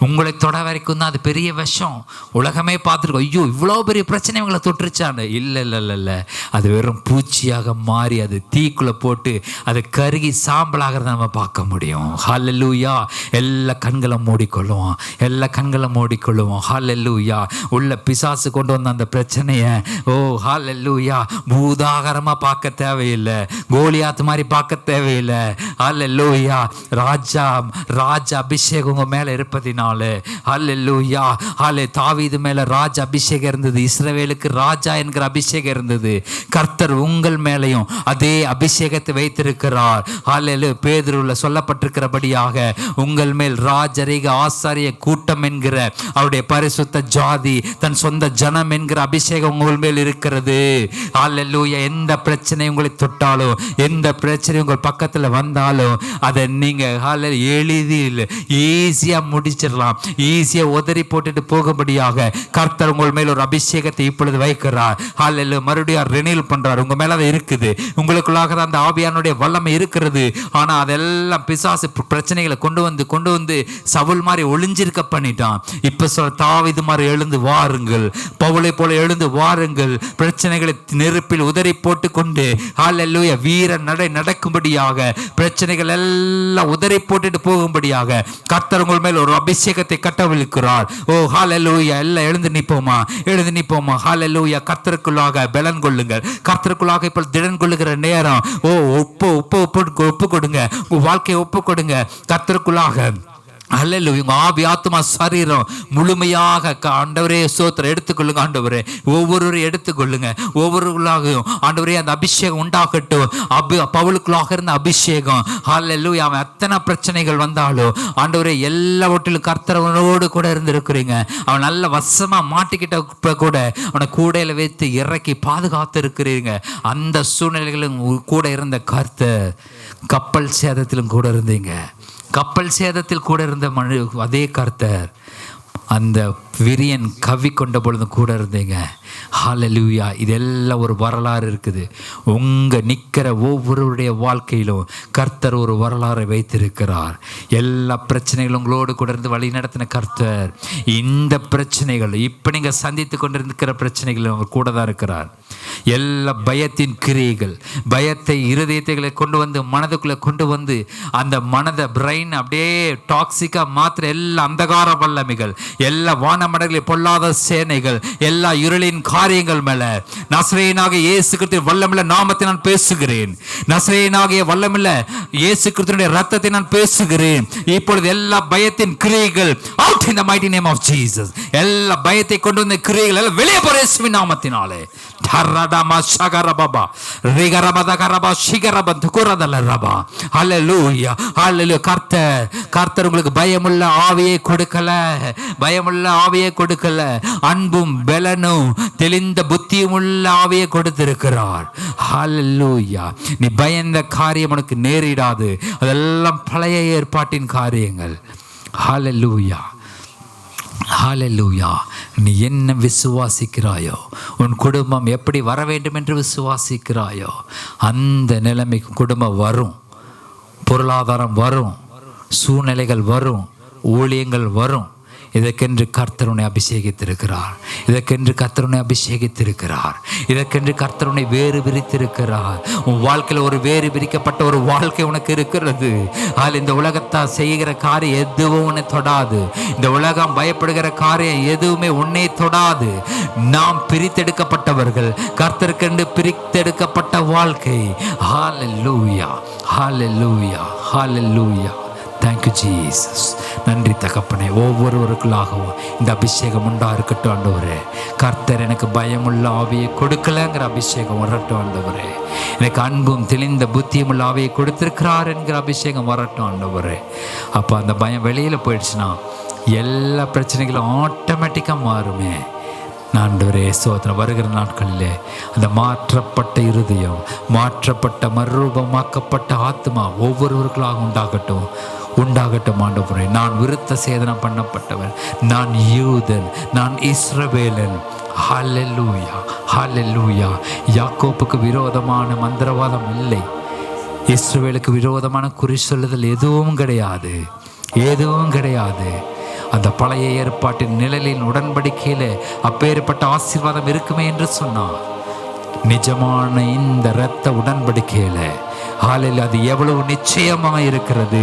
A: உங்களை தொட வரைக்கும் தான் அது பெரிய விஷம். உலகமே பார்த்துருக்கோம், ஐயோ இவ்வளோ பெரிய பிரச்சனை உங்களை தொற்றுச்சான்னு. இல்லை இல்லை இல்லை இல்லை, அது வெறும் பூச்சியாக மாறி அது தீக்குள்ளே போட்டு அது கருகி சாம்பலாகிறத நம்ம பார்க்க முடியும். ஹல்லேலூயா. எல்லா கண்களை மூடிக்கொள்ளுவோம், எல்லா கண்களை மூடிக்கொள்ளுவோம். ஹல்லேலூயா. உள்ள பிசாசு கொண்டு வந்த அந்த பிரச்சனையை ஹல்லேலூயா பூதாகரமா பார்க்க தேவையில்லை, கோலியாத் மாதிரி பார்க்க தேவையில்லை. ஹல்லேலூயா. ராஜ அபிஷேகம் உங்க மேல இருப்பதினால. ஹல்லேலூயா. தாவீது மேல ராஜ அபிஷேகம் இருந்தது, இஸ்ரவேலுக்கு ராஜா என்கிற அபிஷேகம் இருந்தது. கர்த்தர் உங்கள் மேலையும் அதே அபிஷேகத்தை வைத்திருக்கிறார். ஹல்லேலூயா. பேதுருவில் சொல்லப்பட்டிருக்கிறபடியாக உங்கள் மேல் ராஜரீக ஆசாரிய கூட்டம் என்கிற அவருடைய பரிசுத்த ஜாதி, தன் சொந்த ஜனம் என்கிற அபிஷேகம் உங்கள் மேல் இருக்கிறது. ஹல்லேலூயா. எந்த பிரச்சனை உங்களை தொட்டாலும், எந்த பிரச்சனை உங்கள் பக்கத்தில் வந்தாலும் அதை நீங்க எளிதில் ஈஸியா முடிச்சிடலாம். ஈஸியா உதறி போட்டுட்டு போகும்படியாக கர்த்தர் உங்கள் மேல் ஒரு அபிஷேகத்தை இப்பொழுது வைக்கிறார். ஹல்லேலூயா. மறுபடியும் ரெனியூல் பண்றார். உங்க மேல அது இருக்குது, உங்களுக்குள்ளாக அந்த ஆவியானுடைய வல்லமை இருக்கிறது. ஆனா அதெல்லாம் பிசாசு பிரச்சனைகளை கொண்டு வந்து சவுல் மாதிரி ஒளிஞ்சிருக்க பண்ணிட்டான். இப்ப தாவீது மாதிரி எழுந்து வாருங்கள், பவுலை போல எழுந்து வாருங்கள், பிரச்சனைகளை நெருப்பில் உதறி போட்டு கொண்டு ஹல்லேலூயா வீர நடை நடக்கும்படியாக, பிரச்சனைகள் எல்லாம் உதறி போட்டுட்டு போகும்படியாக கர்த்தர் உங்கள் மேல் ஒரு அபிஷேகத்தை கட்டவிழ்க்கிறார். ஹல்லேலூயா. எல்லாம் எழுந்து நிற்போமா. ஹல்லேலூயா. கர்த்தருக்குள்ளாக பலன் கொள்ளுங்கள். கர்த்தருக்குள்ளாக இப்போ திடன் கொள்ளுகிற நேரம். ஒப்பு கொடுங்க, உங்க வாழ்க்கையை ஒப்பு கொடுங்க. கர்த்தருக்குள்ளாக அல்லேலூயா. உங்க ஆவி ஆத்மா சரீரம் முழுமையாக ஆண்டவரே ஸ்தோத்திரம் எடுத்துக்கொள்ளுங்க. ஆண்டவரே ஒவ்வொருவரையும் எடுத்துக்கொள்ளுங்க. ஒவ்வொருவர்களாகவும் ஆண்டவரே அந்த அபிஷேகம் உண்டாகட்டும். பவுலுக்குள்ளாக இருந்த அபிஷேகம் அல்லேலூயா. அவன் அத்தனை பிரச்சனைகள் வந்தாலும் ஆண்டவரே எல்லாவற்றிலும் கர்த்தரோடு கூட இருந்திருக்கிறீங்க. அவன் நல்ல வசமா மாட்டிக்கிட்ட கூட அவனை கூடையில வைத்து இறக்கி பாதுகாத்து இருக்கிறீங்க. அந்த சூழ்நிலைகளும் கூட இருந்த கர்த்தர் கப்பல் சேதத்திலும் கூட இருந்தீங்க. கப்பல் சேதத்தில் கூட இருந்த அதே கர்த்தர் அந்த விரியன் கவி கொண்ட பொழுதும் கூட இருந்தீங்க. ஹல்லேலூயா. இதெல்லாம் ஒரு வரலாறு இருக்குது. உங்கள் நிற்கிற ஒவ்வொருவருடைய வாழ்க்கையிலும் கர்த்தர் ஒரு வரலாறை வைத்திருக்கிறார். எல்லா பிரச்சனைகளும் உங்களோடு கூட இருந்து வழி நடத்தின கர்த்தர் இந்த பிரச்சனைகள் இப்போ நீங்கள் சந்தித்து கொண்டிருக்கிற பிரச்சனைகள் அவர் கூட தான் இருக்கிறார். எல்லா பயத்தின் கிரியைகள், பயத்தை இருதயத்தை கொண்டு வந்து மனதுக்குள்ளே கொண்டு வந்து அந்த மனதை பிரெயின் அப்படியே டாக்ஸிக்காக மாத்திர எல்லா அந்தகார வல்லமைகள், எல்லா வானமடங்களை பொல்லாத சேனைகள், எல்லா இருளின் காரியங்கள் மேல நசரேயனாகிய இயேசு கிறிஸ்துவின் வல்லமையுள்ள நாமத்தை நான் பேசுகிறேன். நசரேயனாகிய வல்லமையுள்ள இயேசு கிறிஸ்துவின் இரத்தத்தை நான் பேசுகிறேன். இப்பொழுது எல்லா பயத்தின் கிரியைகள் out in the mighty name of Jesus. எல்லா பயத்தை கொண்டு வந்த கிரியைகள் எல்லாம் வெளியே போற இயேசுவின் நாமத்தினாலே. தரடமா சகரபபா ரிகரபதகரபா சிகரபதுகுரதலரபா. ஹல்லேலூயா. ஹல்லேலூயா. கர்த்தர் உங்களுக்கு பயமுள்ள ஆவியை கொடுக்கல. பயமுள்ள ஆவியை கொடுக்கல. அன்பும் பலனும் தெளிந்த புத்தியும் உள்ள ஆவியை கொடுத்திருக்கிறார். ஹல்லேலூயா. நீ பயந்த காரியம் உனக்கு நேரிடாது. அதெல்லாம் பழைய ஏற்பாட்டின் காரியங்கள். ஹல்லேலூயா. ஹல்லேலூயா. நீ என்ன விசுவாசிக்கிறாயோ, உன் குடும்பம் எப்படி வர வேண்டும் என்று விசுவாசிக்கிறாயோ அந்த நிலைமைக்கு குடும்பம் வரும், பொருளாதாரம் வரும், சூழ்நிலைகள் வரும், ஊழியங்கள் வரும். இதற்கென்று கர்த்தருனை அபிஷேகித்திருக்கிறார். இதற்கென்று கர்த்தருனை அபிஷேகித்திருக்கிறார். இதற்கென்று கர்த்தருனை வேறு விரித்திருக்கிறார். உன் வாழ்க்கையில் ஒரு வேறு விரிக்கப்பட்ட ஒரு வாழ்க்கை உனக்கு இருக்கிறது. அதில் இந்த உலகத்தால் செய்கிற காரியம் எதுவும் உன்னை தொடாது. இந்த உலகம் பயப்படுகிற காரியம் எதுவுமே உன்னை தொடாது. நாம் பிரித்தெடுக்கப்பட்டவர்கள், கர்த்தருக்கென்று பிரித்தெடுக்கப்பட்ட வாழ்க்கை. Hallelujah. Hallelujah. Hallelujah. Thank you Jesus. நன்றி தகப்பனே. ஒவ்வொருவருக்குள்ளாகவும் இந்த அபிஷேகம் உண்டா இருக்கட்டும் ஆண்டவரே. கர்த்தர் எனக்கு பயமுள்ள ஆவியை கொடுக்கலங்கிற அபிஷேகம் வரட்டும் ஆண்டவரே. எனக்கு அன்பும் தெளிந்த புத்தியும் உள்ள ஆவியை கொடுத்திருக்கிறார் என்கிற அபிஷேகம் வரட்டும் ஆண்டவரே. அப்போ அந்த பயம் வெளியில் போயிடுச்சுன்னா எல்லா பிரச்சனைகளும் ஆட்டோமேட்டிக்காக மாறுமே. ஆண்டவரே சோதனை வருகிற நாட்களிலே அந்த மாற்றப்பட்ட இருதயம், மாற்றப்பட்ட மறுரூபமாக்கப்பட்ட ஆத்மா ஒவ்வொருவருக்களாக உண்டாகட்டும். உண்டாகட்டும் ஆண்டவரே. நான் விருத்த சேதனம் பண்ணப்பட்டவன், நான் யூதன், நான் இஸ்ரவேலன். ஹல்லேலூயா. ஹல்லேலூயா. யாக்கோப்புக்கு விரோதமான மந்திரவாதம் இல்லை. இஸ்ரவேலுக்கு விரோதமான குறி சொல்லுதல் எதுவும் கிடையாது. எதுவும் கிடையாது. அந்த பழைய ஏற்பாட்டின் நிழலின் உடன்படிக்கையில் அப்பேற்பட்ட ஆசீர்வாதம் இருக்குமே என்று சொன்னார். நிஜமான இந்த இரத்த உடன்படிக்கையில அது எவ்வளவு நிச்சயமாக இருக்கிறது.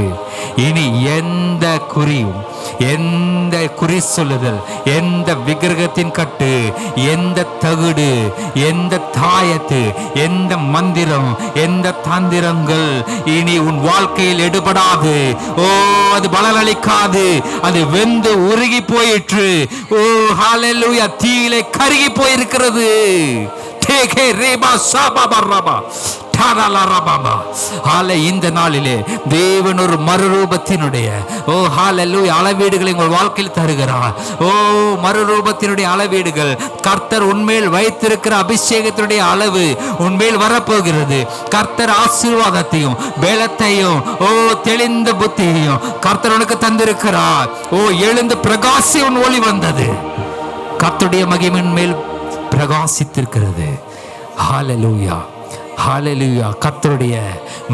A: இனி எந்த குறியும், எந்த குறி சொல்லுதல், எந்த விக்கிரகத்தின் கட்டு, எந்த தகுடு, எந்த தாயத்து, எந்த மந்திரம், எந்த தந்திரங்கள் இனி உன் வாழ்க்கையில் எடுபடாது. ஓ, அது பலனளிக்காது. அது வெந்து உருகி போயிற்று. ஓ ஹல்லேலூயா. தீயிலே கருகி போயிருக்கிறது. இந்த நாளிலே தேவன் ஒரு மறுரூபத்தினுடைய அளவீடுகளை உங்கள் வாழ்க்கையில் தருகிறார். ஓ, மறுரூபத்தினுடைய அளவீடுகள் கர்த்தர் உன்மேல் வைத்திருக்கிற அபிஷேகத்தினுடைய அளவு உன்மேல் வரப்போகிறது. கர்த்தர் ஆசீர்வாதத்தையும் பலத்தையும், ஓ தெளிந்த புத்தியையும் கர்த்தர் உனக்கு தந்திருக்கிறார். ஓ, எழுந்து பிரகாசி, உன் ஒளி வந்தது. கர்த்தருடைய மகிமையின் மேல் பிரகாசித்திருக்கிறது. ஹல்லேலூயா. ஹல்லேலூயா. கர்த்தருடைய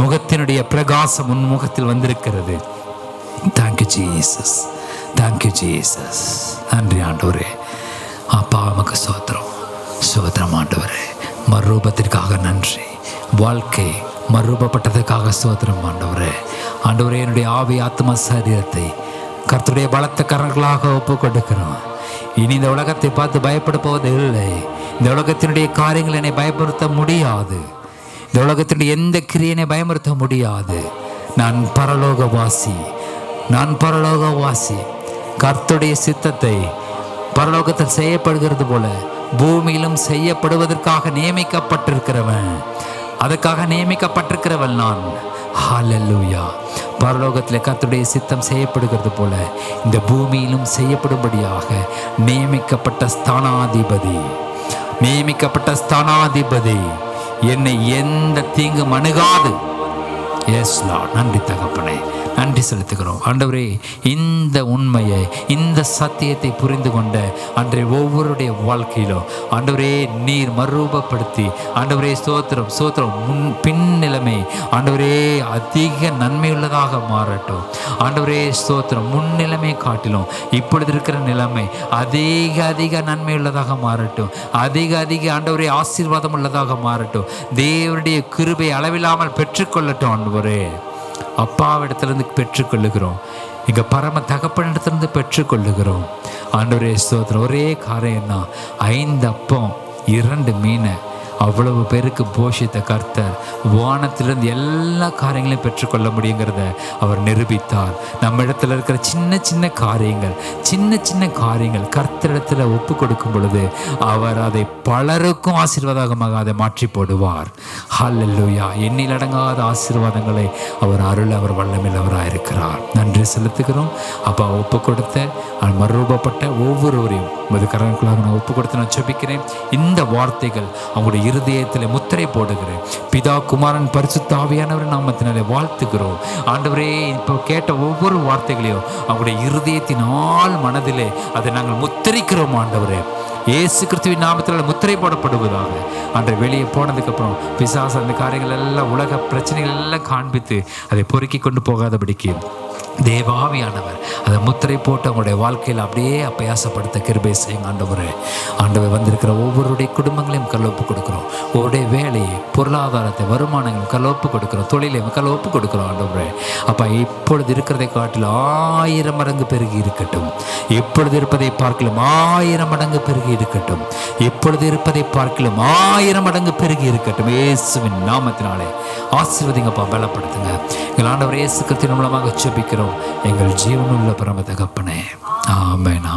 A: முகத்தினுடைய பிரகாசம் உன் முகத்தில் வந்திருக்கிறது. Thank you Jesus. Thank you Jesus. நன்றி ஆண்டவரே. அப்பா நமக்கு சோத்திரம். சோத்திரம் ஆண்டவரே. மறுரூபத்திற்காக நன்றி. வாழ்க்கை மறுரூபப்பட்டதற்காக சோத்திரம் ஆண்டவரே. ஆண்டவரே, என்னுடைய ஆவி ஆத்மா சரீரத்தை கர்த்தருடைய பலத்த கரங்களாக ஒப்பு கொடுக்கிறோம். இனி இந்த உலகத்தை பார்த்து பயப்பட போவது இல்லை. இந்த உலகத்தினுடைய காரியங்கள் என்னை பயமுறுத்த முடியாது. இந்த உலகத்தினுடைய எந்த கிரியனை பயமுறுத்த முடியாது. நான் பரலோகவாசி. நான் பரலோகவாசி, கர்த்தருடைய சித்தத்தை பரலோகத்தில் செய்யப்படுகிறது போல பூமியிலும் செய்யப்படுவதற்காக நியமிக்கப்பட்டிருக்கிறவன், அதுக்காக நியமிக்கப்பட்டிருக்கிறவன் நான். ஹல்லேலூயா. பரலோகத்தில் கர்த்தருடைய சித்தம் செய்யப்படுகிறது போல இந்த பூமியிலும் செய்யப்படும்படியாக நியமிக்கப்பட்ட ஸ்தானாதிபதி என்னை எந்த தீங்கும் அணுகாது. Yes Lord. நன்றி தகப்பனே, நன்றி செலுத்துகிறோம் ஆண்டவரே. இந்த உண்மையை, இந்த சத்தியத்தை புரிந்து கொண்ட அன்றைய ஒவ்வொருடைய வாழ்க்கையிலும் ஆண்டவரே நீர் மறுரூபப்படுத்தி ஆண்டவரே ஸ்தோத்திரம் பின் நிலைமை ஆண்டவரே அதிக நன்மையுள்ளதாக மாறட்டும் ஆண்டவரே. ஸ்தோத்திரம் முன்னிலைமை காட்டிலும் இப்பொழுது இருக்கிற நிலைமை அதிக நன்மையுள்ளதாக மாறட்டும், அதிக ஆண்டவரே ஆசீர்வாதம் உள்ளதாக மாறட்டும். தேவனுடைய கிருபை அளவில்லாமல் பெற்றுக்கொள்ளட்டும் ஆண்டவரே. அப்பாவிடத்திலிருந்து பெற்றுக்கொள்ளுகிறோம், எங்கள் பரம தகப்பனிடத்திலிருந்து பெற்றுக்கொள்ளுகிறோம் ஆண்டவரே. ஸ்தோத்திரம். ஒரே காரியம் தான், 5 அப்பம் 2 மீனை அவ்வளவு பேருக்கு போஷித்த கர்த்தர் வானத்திலிருந்து எல்லா காரியங்களையும் பெற்றுக்கொள்ள முடியுங்கிறத அவர் நிரூபித்தார். நம்ம இடத்துல இருக்கிற சின்ன காரியங்கள் கர்த்தரிடத்தில் ஒப்பு கொடுக்கும் பொழுது அவர் அதை பலருக்கும் ஆசீர்வாதமாக அதை மாற்றி போடுவார். ஹல்லேலூயா. எண்ணில் அடங்காத ஆசீர்வாதங்களை அவர் வல்லமையுள்ளவராக இருக்கிறார். நன்றி செலுத்துகிறோம் அப்பா. ஒப்பு கொடுத்த மறுரூபப்பட்ட ஒவ்வொருவரையும் உமது கரங்களுக்குள்ளாக நான் ஒப்பு கொடுத்து நான் ஜெபிக்கிறேன். இந்த வார்த்தைகள் அவங்களுடைய இருதயத்தில் முத்திரை போடுகிறேன். பிதா, குமாரன், பரிசுத்த ஆவியானவர் நாமத்தினாலே வாழ்த்துகிறோம் ஆண்டவரே. இப்போ கேட்ட ஒவ்வொரு வார்த்தைகளையும் அவங்களுடைய இருதயத்தினால் மனதிலே அதை நாங்கள் முத்திரிக்கிறோம் ஆண்டவரே. இயேசு கிறிஸ்துவின் நாமத்தினால் முத்திரை போடப்படுவதாக. அன்றை வெளியே போனதுக்கப்புறம் பிசாசு அந்த காரியங்கள் எல்லாம், உலக பிரச்சனைகள் எல்லாம் காண்பித்து அதை பொறுக்கி கொண்டு போகாதபடிக்கு தேவாவியானவர் அதை முத்திரை போட்டு அவங்களுடைய வாழ்க்கையில் அப்படியே அப்பயாசப்படுத்த கிருபை செய்யுங்க ஆண்டவரே. ஆண்டவர் வந்திருக்கிற ஒவ்வொருடைய குடும்பங்களையும் கல்லொப்பு கொடுக்குறோம். ஒவ்வொருடைய வேலையை, பொருளாதாரத்தை, வருமானங்களையும் கல்லொப்பு கொடுக்குறோம். தொழிலையும் கல்லொப்பு கொடுக்குறோம் ஆண்டவரே. அப்போ இப்பொழுது இருக்கிறதை காட்டில் 1000 மடங்கு பெருகி இருக்கட்டும். இப்பொழுது இருப்பதை பார்க்கலும் 1000 மடங்கு பெருகி இருக்கட்டும். இப்பொழுது இருப்பதை பார்க்கலும் 1000 மடங்கு பெருகி இருக்கட்டும். இயேசுவின் நாமத்தினாலே ஆசீர்வதிங்கப்பா, பலப்படுத்துங்க. எங்கள் ஆண்டவர் இயேசு கிறிஸ்துவின் மூலமாக ஜெபிக்கிறோம் எங்கள் ஜீவனுள்ள பரம தகப்பனே. ஆமென்.